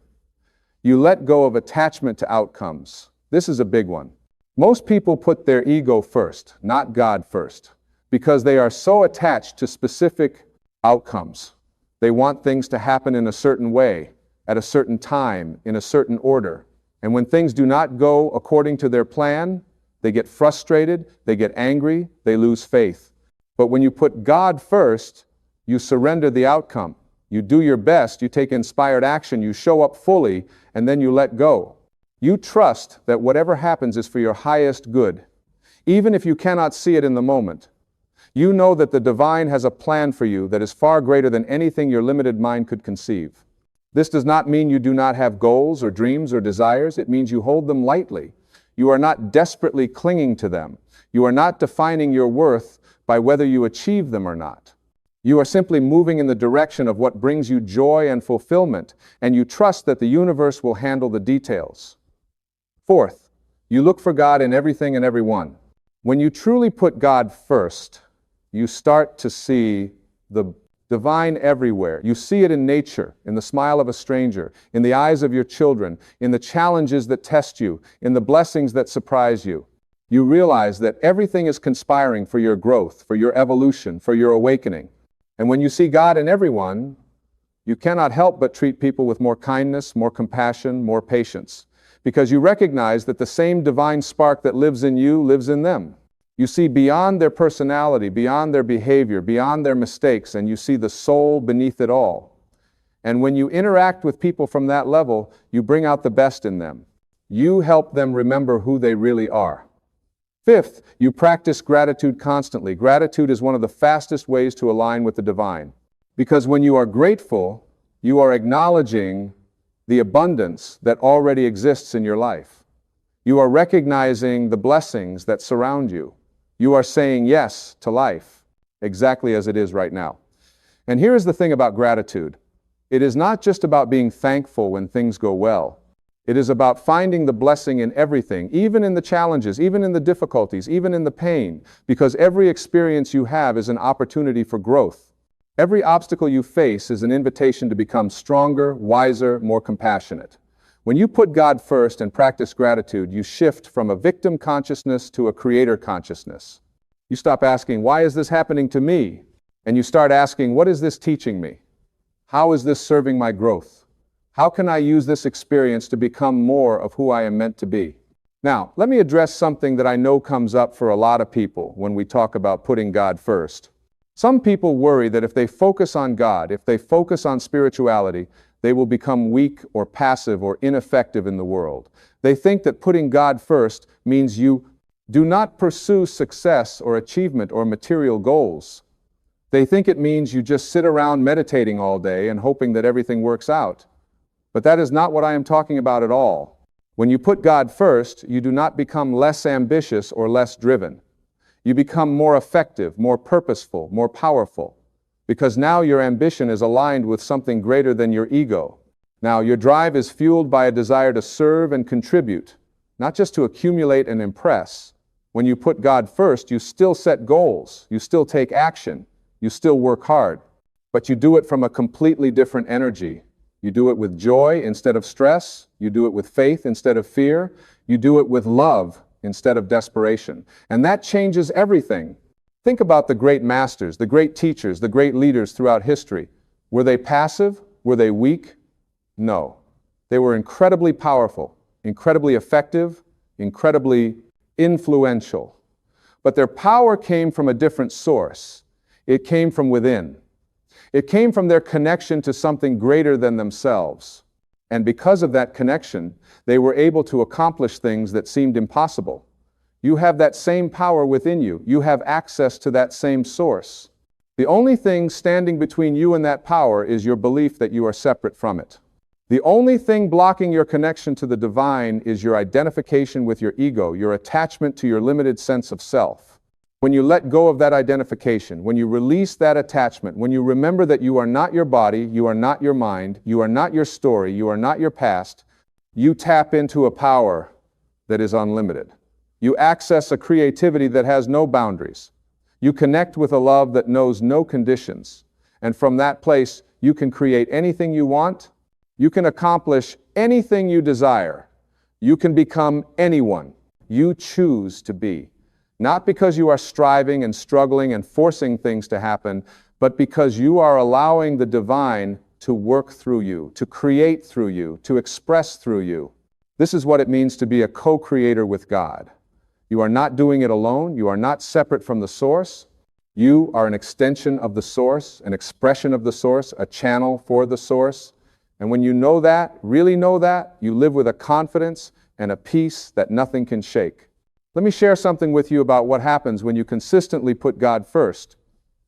you let go of attachment to outcomes. This is a big one. Most people put their ego first, not God first, because they are so attached to specific outcomes. They want things to happen in a certain way, at a certain time, in a certain order. And when things do not go according to their plan, they get frustrated, they get angry, they lose faith. But when you put God first, you surrender the outcome. You do your best, you take inspired action, you show up fully, and then you let go. You trust that whatever happens is for your highest good, even if you cannot see it in the moment. You know that the divine has a plan for you that is far greater than anything your limited mind could conceive. This does not mean you do not have goals or dreams or desires. It means you hold them lightly. You are not desperately clinging to them. You are not defining your worth by whether you achieve them or not. You are simply moving in the direction of what brings you joy and fulfillment, and you trust that the universe will handle the details. Fourth, you look for God in everything and everyone. When you truly put God first, you start to see the divine everywhere. You see it in nature, in the smile of a stranger, in the eyes of your children, in the challenges that test you, in the blessings that surprise you. You realize that everything is conspiring for your growth, for your evolution, for your awakening. And when you see God in everyone, you cannot help but treat people with more kindness, more compassion, more patience, because you recognize that the same divine spark that lives in you lives in them. You see beyond their personality, beyond their behavior, beyond their mistakes, and you see the soul beneath it all. And when you interact with people from that level, you bring out the best in them. You help them remember who they really are. Fifth, you practice gratitude constantly. Gratitude is one of the fastest ways to align with the divine. Because when you are grateful, you are acknowledging the abundance that already exists in your life. You are recognizing the blessings that surround you. You are saying yes to life, exactly as it is right now. And here is the thing about gratitude. It is not just about being thankful when things go well. It is about finding the blessing in everything, even in the challenges, even in the difficulties, even in the pain, because every experience you have is an opportunity for growth. Every obstacle you face is an invitation to become stronger, wiser, more compassionate. When you put God first and practice gratitude, you shift from a victim consciousness to a creator consciousness. You stop asking, why is this happening to me? And you start asking, what is this teaching me? How is this serving my growth? How can I use this experience to become more of who I am meant to be? Now, let me address something that I know comes up for a lot of people when we talk about putting God first. Some people worry that if they focus on God, if they focus on spirituality, they will become weak or passive or ineffective in the world. They think that putting God first means you do not pursue success or achievement or material goals. They think it means you just sit around meditating all day and hoping that everything works out. But that is not what I am talking about at all. When you put God first, you do not become less ambitious or less driven. You become more effective, more purposeful, more powerful. Because now your ambition is aligned with something greater than your ego. Now your drive is fueled by a desire to serve and contribute, not just to accumulate and impress. When you put God first, you still set goals, you still take action, you still work hard, but you do it from a completely different energy. You do it with joy instead of stress, you do it with faith instead of fear, you do it with love instead of desperation. And that changes everything. Think about the great masters, the great teachers, the great leaders throughout history. Were they passive? Were they weak? No. They were incredibly powerful, incredibly effective, incredibly influential. But their power came from a different source. It came from within. It came from their connection to something greater than themselves. And because of that connection, they were able to accomplish things that seemed impossible. You have that same power within you. You have access to that same source. The only thing standing between you and that power is your belief that you are separate from it. The only thing blocking your connection to the divine is your identification with your ego, your attachment to your limited sense of self. When you let go of that identification, when you release that attachment, when you remember that you are not your body, you are not your mind, you are not your story, you are not your past, you tap into a power that is unlimited. You access a creativity that has no boundaries. You connect with a love that knows no conditions. And from that place, you can create anything you want. You can accomplish anything you desire. You can become anyone you choose to be. Not because you are striving and struggling and forcing things to happen, but because you are allowing the divine to work through you, to create through you, to express through you. This is what it means to be a co-creator with God. You are not doing it alone. You are not separate from the source. You are an extension of the source, an expression of the source, a channel for the source. And when you know that, really know that, you live with a confidence and a peace that nothing can shake. Let me share something with you about what happens when you consistently put God first.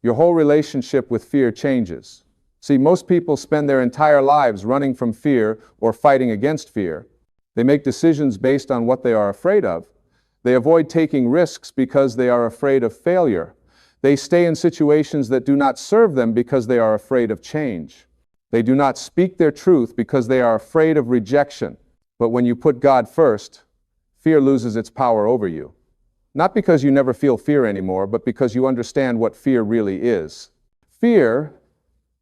Your whole relationship with fear changes. See, most people spend their entire lives running from fear or fighting against fear. They make decisions based on what they are afraid of. They avoid taking risks because they are afraid of failure. They stay in situations that do not serve them because they are afraid of change. They do not speak their truth because they are afraid of rejection. But when you put God first, fear loses its power over you. Not because you never feel fear anymore, but because you understand what fear really is. Fear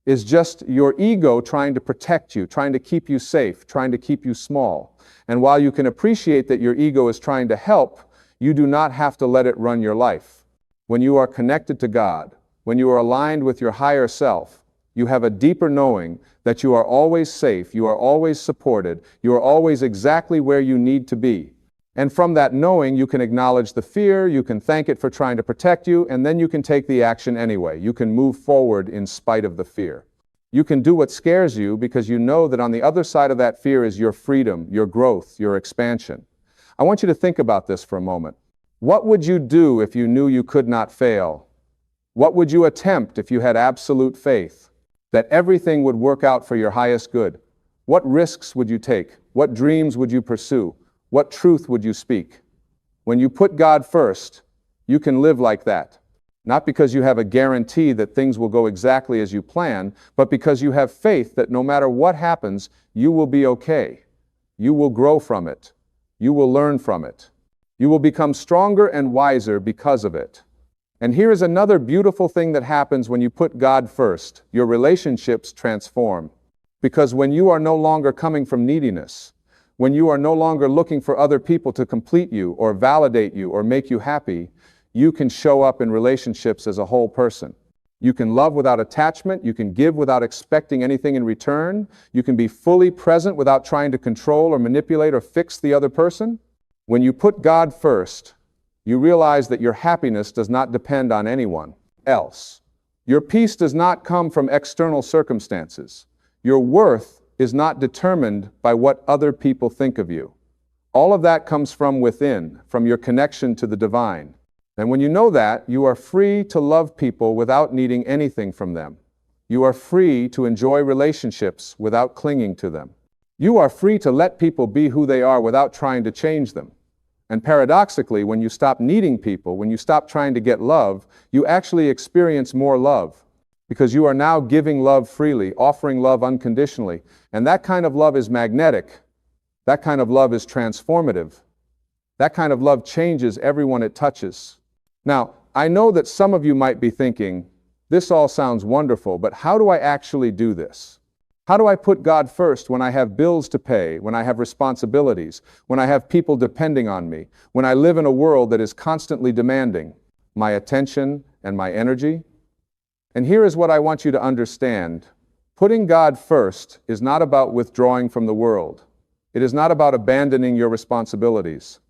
is just your ego trying to protect you, trying to keep you safe, trying to keep you small. And while you can appreciate that your ego is trying to help, you do not have to let it run your life. When you are connected to God, when you are aligned with your higher self, you have a deeper knowing that you are always safe, you are always supported, you are always exactly where you need to be. And from that knowing, you can acknowledge the fear, you can thank it for trying to protect you, and then you can take the action anyway. You can move forward in spite of the fear. You can do what scares you because you know that on the other side of that fear is your freedom, your growth, your expansion. I want you to think about this for a moment. What would you do if you knew you could not fail? What would you attempt if you had absolute faith that everything would work out for your highest good? What risks would you take? What dreams would you pursue? What truth would you speak? When you put God first, you can live like that. Not because you have a guarantee that things will go exactly as you plan, but because you have faith that no matter what happens, you will be okay. You will grow from it. You will learn from it. You will become stronger and wiser because of it. And here is another beautiful thing that happens when you put God first. Your relationships transform. Because when you are no longer coming from neediness, when you are no longer looking for other people to complete you or validate you or make you happy, you can show up in relationships as a whole person. You can love without attachment. You can give without expecting anything in return. You can be fully present without trying to control or manipulate or fix the other person. When you put God first, you realize that your happiness does not depend on anyone else. Your peace does not come from external circumstances. Your worth is not determined by what other people think of you. All of that comes from within, from your connection to the divine. And when you know that, you are free to love people without needing anything from them. You are free to enjoy relationships without clinging to them. You are free to let people be who they are without trying to change them. And paradoxically, when you stop needing people, when you stop trying to get love, you actually experience more love. Because you are now giving love freely, offering love unconditionally. And that kind of love is magnetic. That kind of love is transformative. That kind of love changes everyone it touches. Now, I know that some of you might be thinking, this all sounds wonderful, but how do I actually do this? How do I put God first when I have bills to pay, when I have responsibilities, when I have people depending on me, when I live in a world that is constantly demanding my attention and my energy? And here is what I want you to understand. Putting God first is not about withdrawing from the world. It is not about abandoning your responsibilities.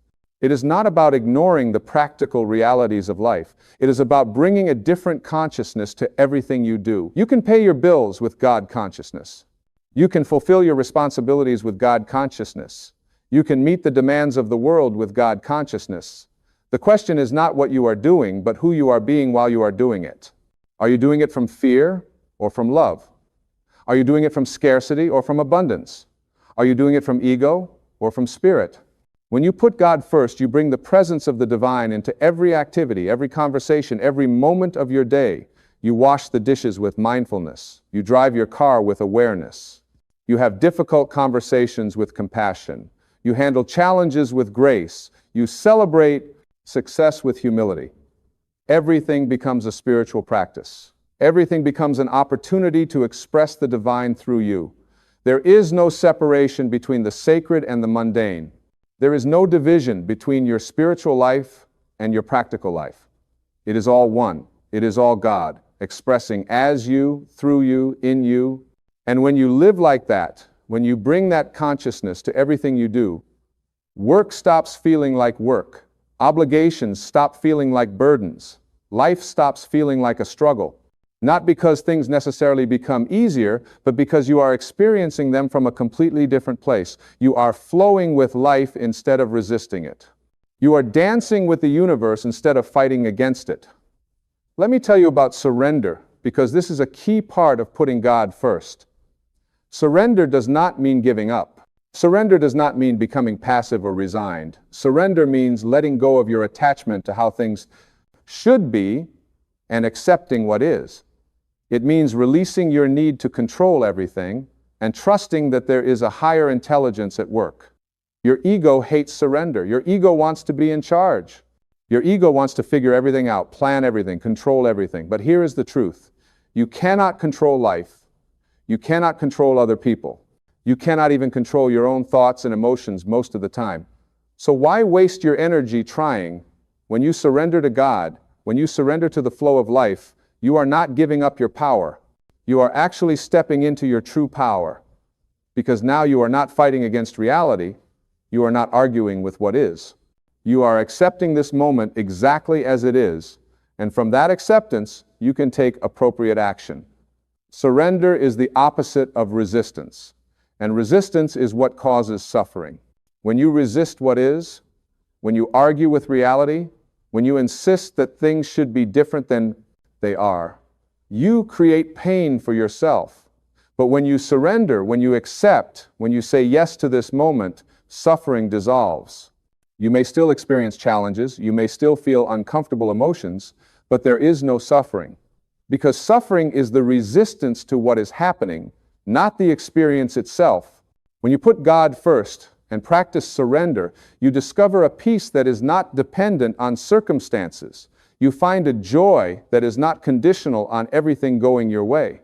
It is not about ignoring the practical realities of life. It is about bringing a different consciousness to everything you do. You can pay your bills with God consciousness. You can fulfill your responsibilities with God consciousness. You can meet the demands of the world with God consciousness. The question is not what you are doing, but who you are being while you are doing it. Are you doing it from fear or from love? Are you doing it from scarcity or from abundance? Are you doing it from ego or from spirit? When you put God first, you bring the presence of the divine into every activity, every conversation, every moment of your day. You wash the dishes with mindfulness. You drive your car with awareness. You have difficult conversations with compassion. You handle challenges with grace. You celebrate success with humility. Everything becomes a spiritual practice. Everything becomes an opportunity to express the divine through you. There is no separation between the sacred and the mundane. There is no division between your spiritual life and your practical life. It is all one. It is all God, expressing as you, through you, in you. And when you live like that, when you bring that consciousness to everything you do, work stops feeling like work. Obligations stop feeling like burdens. Life stops feeling like a struggle. Not because things necessarily become easier, but because you are experiencing them from a completely different place. You are flowing with life instead of resisting it. You are dancing with the universe instead of fighting against it. Let me tell you about surrender, because this is a key part of putting God first. Surrender does not mean giving up. Surrender does not mean becoming passive or resigned. Surrender means letting go of your attachment to how things should be and accepting what is. It means releasing your need to control everything and trusting that there is a higher intelligence at work. Your ego hates surrender. Your ego wants to be in charge. Your ego wants to figure everything out, plan everything, control everything. But here is the truth. You cannot control life. You cannot control other people. You cannot even control your own thoughts and emotions most of the time. So why waste your energy trying? When you surrender to God, when you surrender to the flow of life, you are not giving up your power. You are actually stepping into your true power. Because now you are not fighting against reality. You are not arguing with what is. You are accepting this moment exactly as it is. And from that acceptance, you can take appropriate action. Surrender is the opposite of resistance. And resistance is what causes suffering. When you resist what is, when you argue with reality, when you insist that things should be different than they are, you create pain for yourself. But when you surrender, when you accept, when you say yes to this moment, suffering dissolves. You may still experience challenges, you may still feel uncomfortable emotions, but there is no suffering. Because suffering is the resistance to what is happening, not the experience itself. When you put God first and practice surrender, you discover a peace that is not dependent on circumstances. You find a joy that is not conditional on everything going your way.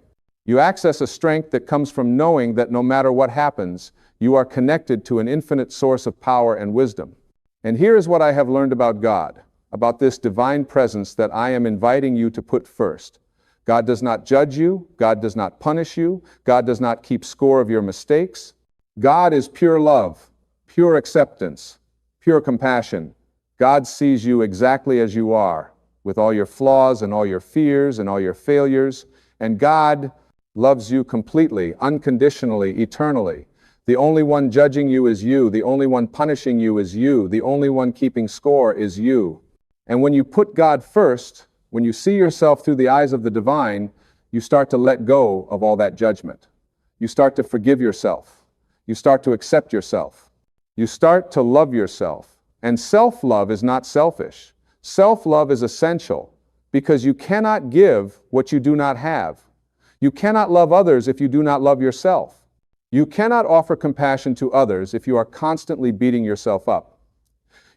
You access a strength that comes from knowing that no matter what happens, you are connected to an infinite source of power and wisdom. And here is what I have learned about God, about this divine presence that I am inviting you to put first. God does not judge you. God does not punish you. God does not keep score of your mistakes. God is pure love, pure acceptance, pure compassion. God sees you exactly as you are, with all your flaws and all your fears and all your failures. And God loves you completely, unconditionally, eternally. The only one judging you is you. The only one punishing you is you. The only one keeping score is you. And when you put God first, when you see yourself through the eyes of the divine, you start to let go of all that judgment. You start to forgive yourself. You start to accept yourself. You start to love yourself. And self-love is not selfish. Self-love is essential because you cannot give what you do not have. You cannot love others if you do not love yourself. You cannot offer compassion to others if you are constantly beating yourself up.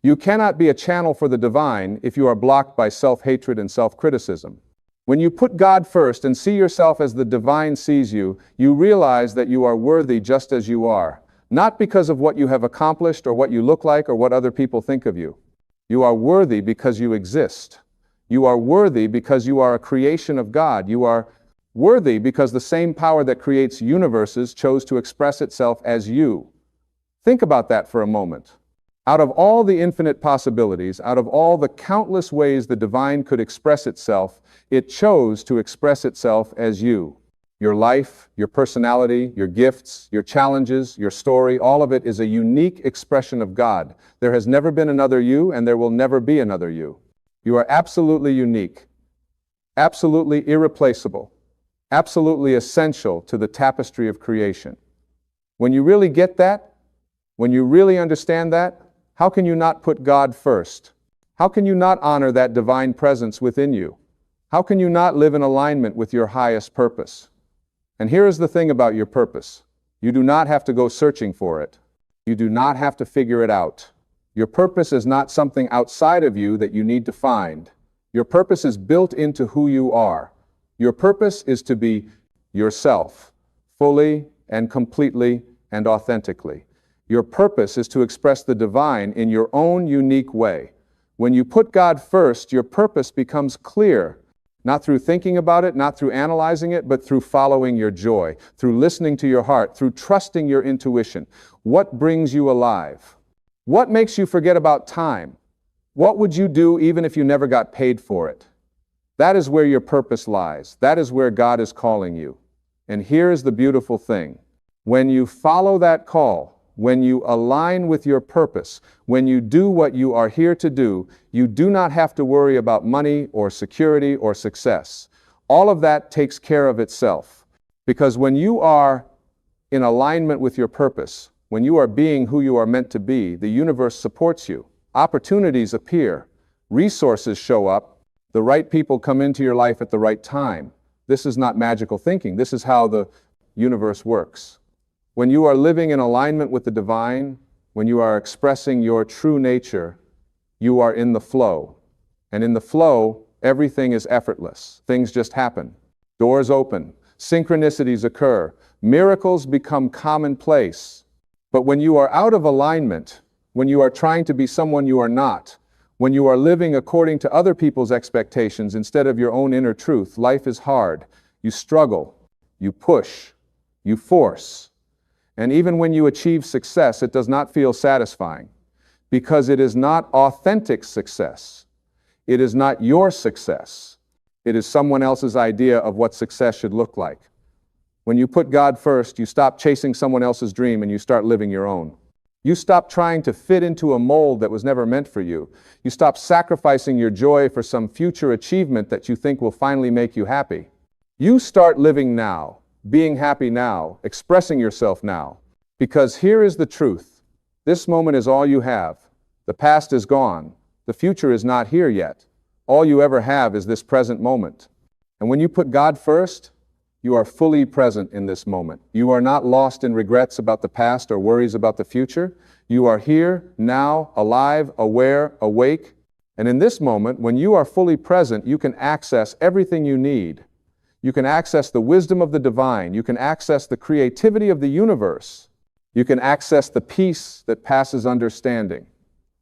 You cannot be a channel for the divine if you are blocked by self-hatred and self-criticism. When you put God first and see yourself as the divine sees you, you realize that you are worthy just as you are, not because of what you have accomplished or what you look like or what other people think of you. You are worthy because you exist. You are worthy because you are a creation of God. You are worthy because the same power that creates universes chose to express itself as you. Think about that for a moment. Out of all the infinite possibilities, out of all the countless ways the divine could express itself, it chose to express itself as you. Your life, your personality, your gifts, your challenges, your story, all of it is a unique expression of God. There has never been another you, and there will never be another you. You are absolutely unique, absolutely irreplaceable, absolutely essential to the tapestry of creation. When you really get that, when you really understand that, how can you not put God first? How can you not honor that divine presence within you? How can you not live in alignment with your highest purpose? And here is the thing about your purpose. You do not have to go searching for it. You do not have to figure it out. Your purpose is not something outside of you that you need to find. Your purpose is built into who you are. Your purpose is to be yourself, fully and completely and authentically. Your purpose is to express the divine in your own unique way. When you put God first, your purpose becomes clear. Not through thinking about it, not through analyzing it, but through following your joy, through listening to your heart, through trusting your intuition. What brings you alive? What makes you forget about time? What would you do even if you never got paid for it? That is where your purpose lies. That is where God is calling you. And here is the beautiful thing. When you follow that call, when you align with your purpose, when you do what you are here to do, you do not have to worry about money or security or success. All of that takes care of itself. Because when you are in alignment with your purpose, when you are being who you are meant to be, the universe supports you. Opportunities appear. Resources show up. The right people come into your life at the right time. This is not magical thinking. This is how the universe works. When you are living in alignment with the divine, when you are expressing your true nature, you are in the flow. And in the flow, everything is effortless. Things just happen. Doors open. Synchronicities occur. Miracles become commonplace. But when you are out of alignment, when you are trying to be someone you are not, when you are living according to other people's expectations instead of your own inner truth, life is hard. You struggle. You push. You force. And even when you achieve success, it does not feel satisfying because it is not authentic success. It is not your success. It is someone else's idea of what success should look like. When you put God first, you stop chasing someone else's dream and you start living your own. You stop trying to fit into a mold that was never meant for you. You stop sacrificing your joy for some future achievement that you think will finally make you happy. You start living now. Being happy now, expressing yourself now. Because here is the truth. This moment is all you have. The past is gone. The future is not here yet. All you ever have is this present moment. And when you put God first, you are fully present in this moment. You are not lost in regrets about the past or worries about the future. You are here, now, alive, aware, awake. And in this moment, when you are fully present, you can access everything you need. You can access the wisdom of the divine. You can access the creativity of the universe. You can access the peace that passes understanding.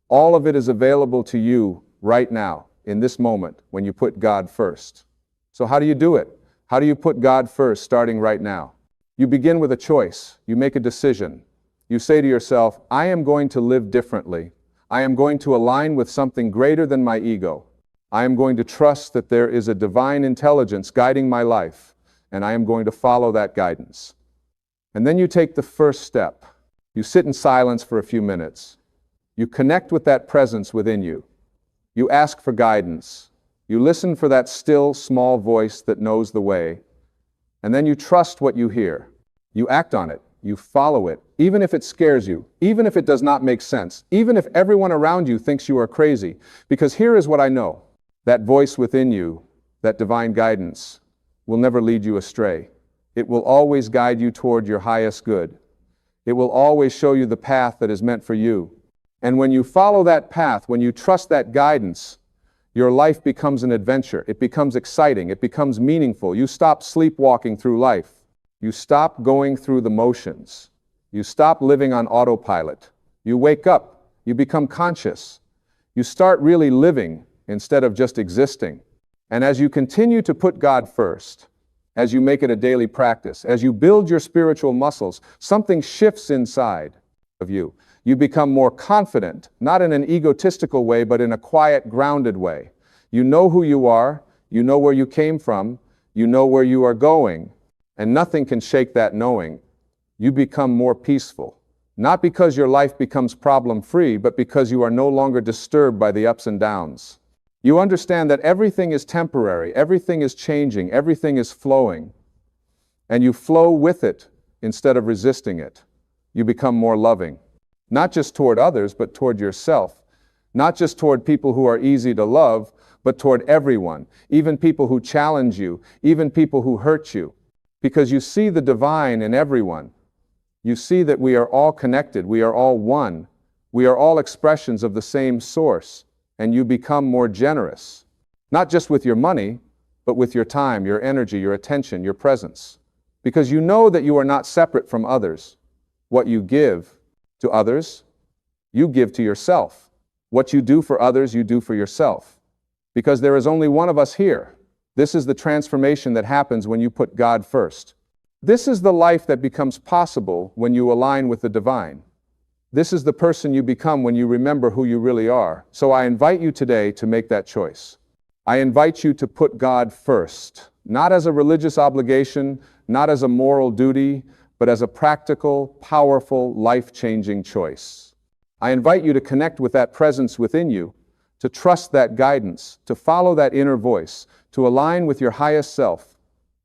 All of it is available to you right now, in this moment, when you put God first. So how do you do it? How do you put God first, starting right now? You begin with a choice. You make a decision. You say to yourself, I am going to live differently. I am going to align with something greater than my ego. I am going to trust that there is a divine intelligence guiding my life, and I am going to follow that guidance. And then you take the first step. You sit in silence for a few minutes. You connect with that presence within you. You ask for guidance. You listen for that still, small voice that knows the way. And then you trust what you hear. You act on it. You follow it, even if it scares you, even if it does not make sense, even if everyone around you thinks you are crazy. Because here is what I know. That voice within you, that divine guidance, will never lead you astray. It will always guide you toward your highest good. It will always show you the path that is meant for you. And when you follow that path, when you trust that guidance, your life becomes an adventure. It becomes exciting. It becomes meaningful. You stop sleepwalking through life. You stop going through the motions. You stop living on autopilot. You wake up. You become conscious. You start really living instead of just existing. And as you continue to put God first, as you make it a daily practice, as you build your spiritual muscles, something shifts inside of you. You become more confident, not in an egotistical way, but in a quiet, grounded way. You know who you are, you know where you came from, you know where you are going, And nothing can shake that knowing. You become more peaceful. Not because your life becomes problem-free, but because you are no longer disturbed by the ups and downs. You understand that everything is temporary, everything is changing, everything is flowing. And you flow with it instead of resisting it. You become more loving. Not just toward others, but toward yourself. Not just toward people who are easy to love, but toward everyone. Even people who challenge you, even people who hurt you. Because you see the divine in everyone. You see that we are all connected, we are all one. We are all expressions of the same source. And you become more generous. Not just with your money, but with your time, your energy, your attention, your presence. Because you know that you are not separate from others. What you give to others, you give to yourself. What you do for others, you do for yourself. Because there is only one of us here. This is the transformation that happens when you put God first. This is the life that becomes possible when you align with the divine. This is the person you become when you remember who you really are. So I invite you today to make that choice. I invite you to put God first, not as a religious obligation, not as a moral duty, but as a practical, powerful, life-changing choice. I invite you to connect with that presence within you, to trust that guidance, to follow that inner voice, to align with your highest self,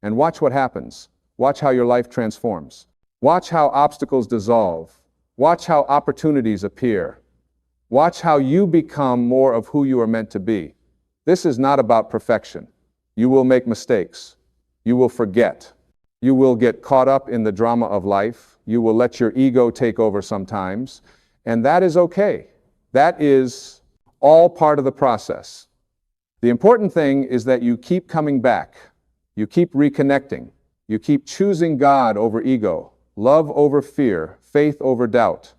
and watch what happens. Watch how your life transforms. Watch how obstacles dissolve. Watch how opportunities appear. Watch how you become more of who you are meant to be. This is not about perfection. You will make mistakes. You will forget. You will get caught up in the drama of life. You will let your ego take over sometimes. And that is okay. That is all part of the process. The important thing is that you keep coming back. You keep reconnecting. You keep choosing God over ego, love over fear, faith over doubt.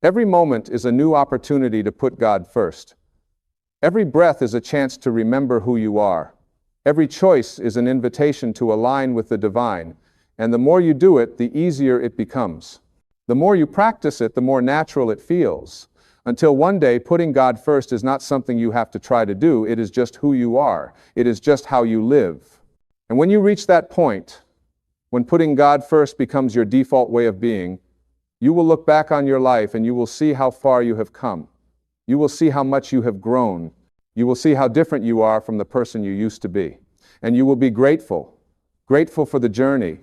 Every moment is a new opportunity to put God first. Every breath is a chance to remember who you are. Every choice is an invitation to align with the divine. And the more you do it, the easier it becomes. The more you practice it, the more natural it feels. Until one day, putting God first is not something you have to try to do. It is just who you are. It is just how you live. And when you reach that point, when putting God first becomes your default way of being, you will look back on your life and you will see how far you have come. You will see how much you have grown. You will see how different you are from the person you used to be. And you will be grateful. Grateful for the journey.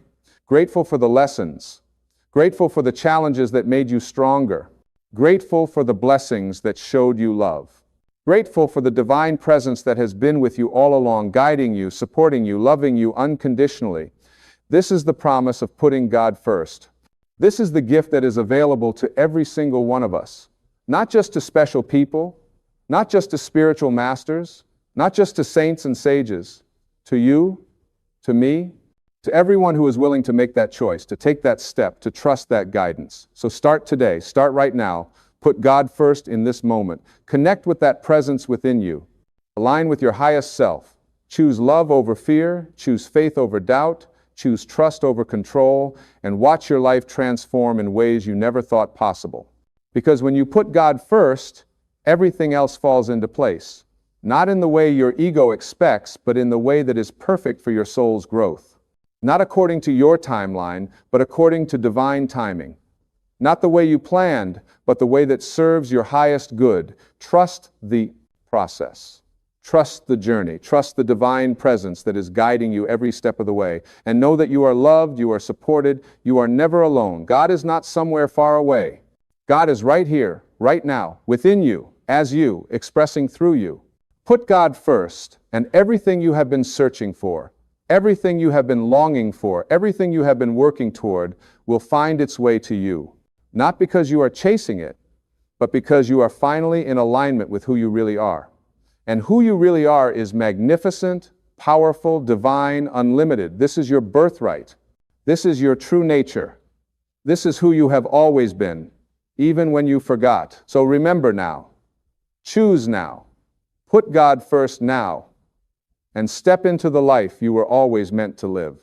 Grateful for the lessons. Grateful for the challenges that made you stronger. Grateful for the blessings that showed you love. Grateful for the divine presence that has been with you all along, guiding you, supporting you, loving you unconditionally. This is the promise of putting God first. This is the gift that is available to every single one of us. Not just to special people, not just to spiritual masters, not just to saints and sages. To you, to me, to everyone who is willing to make that choice, to take that step, to trust that guidance. So start today, start right now. Put God first in this moment. Connect with that presence within you. Align with your highest self. Choose love over fear, choose faith over doubt, choose trust over control, and watch your life transform in ways you never thought possible. Because when you put God first, everything else falls into place. Not in the way your ego expects, but in the way that is perfect for your soul's growth. Not according to your timeline, but according to divine timing. Not the way you planned, but the way that serves your highest good. Trust the process. Trust the journey. Trust the divine presence that is guiding you every step of the way. And know that you are loved, you are supported, you are never alone. God is not somewhere far away. God is right here, right now, within you, as you, expressing through you. Put God first, and everything you have been searching for, everything you have been longing for, everything you have been working toward will find its way to you. Not because you are chasing it, but because you are finally in alignment with who you really are. And who you really are is magnificent, powerful, divine, unlimited. This is your birthright. This is your true nature. This is who you have always been, even when you forgot. So remember now. Choose now. Put God first now. And step into the life you were always meant to live.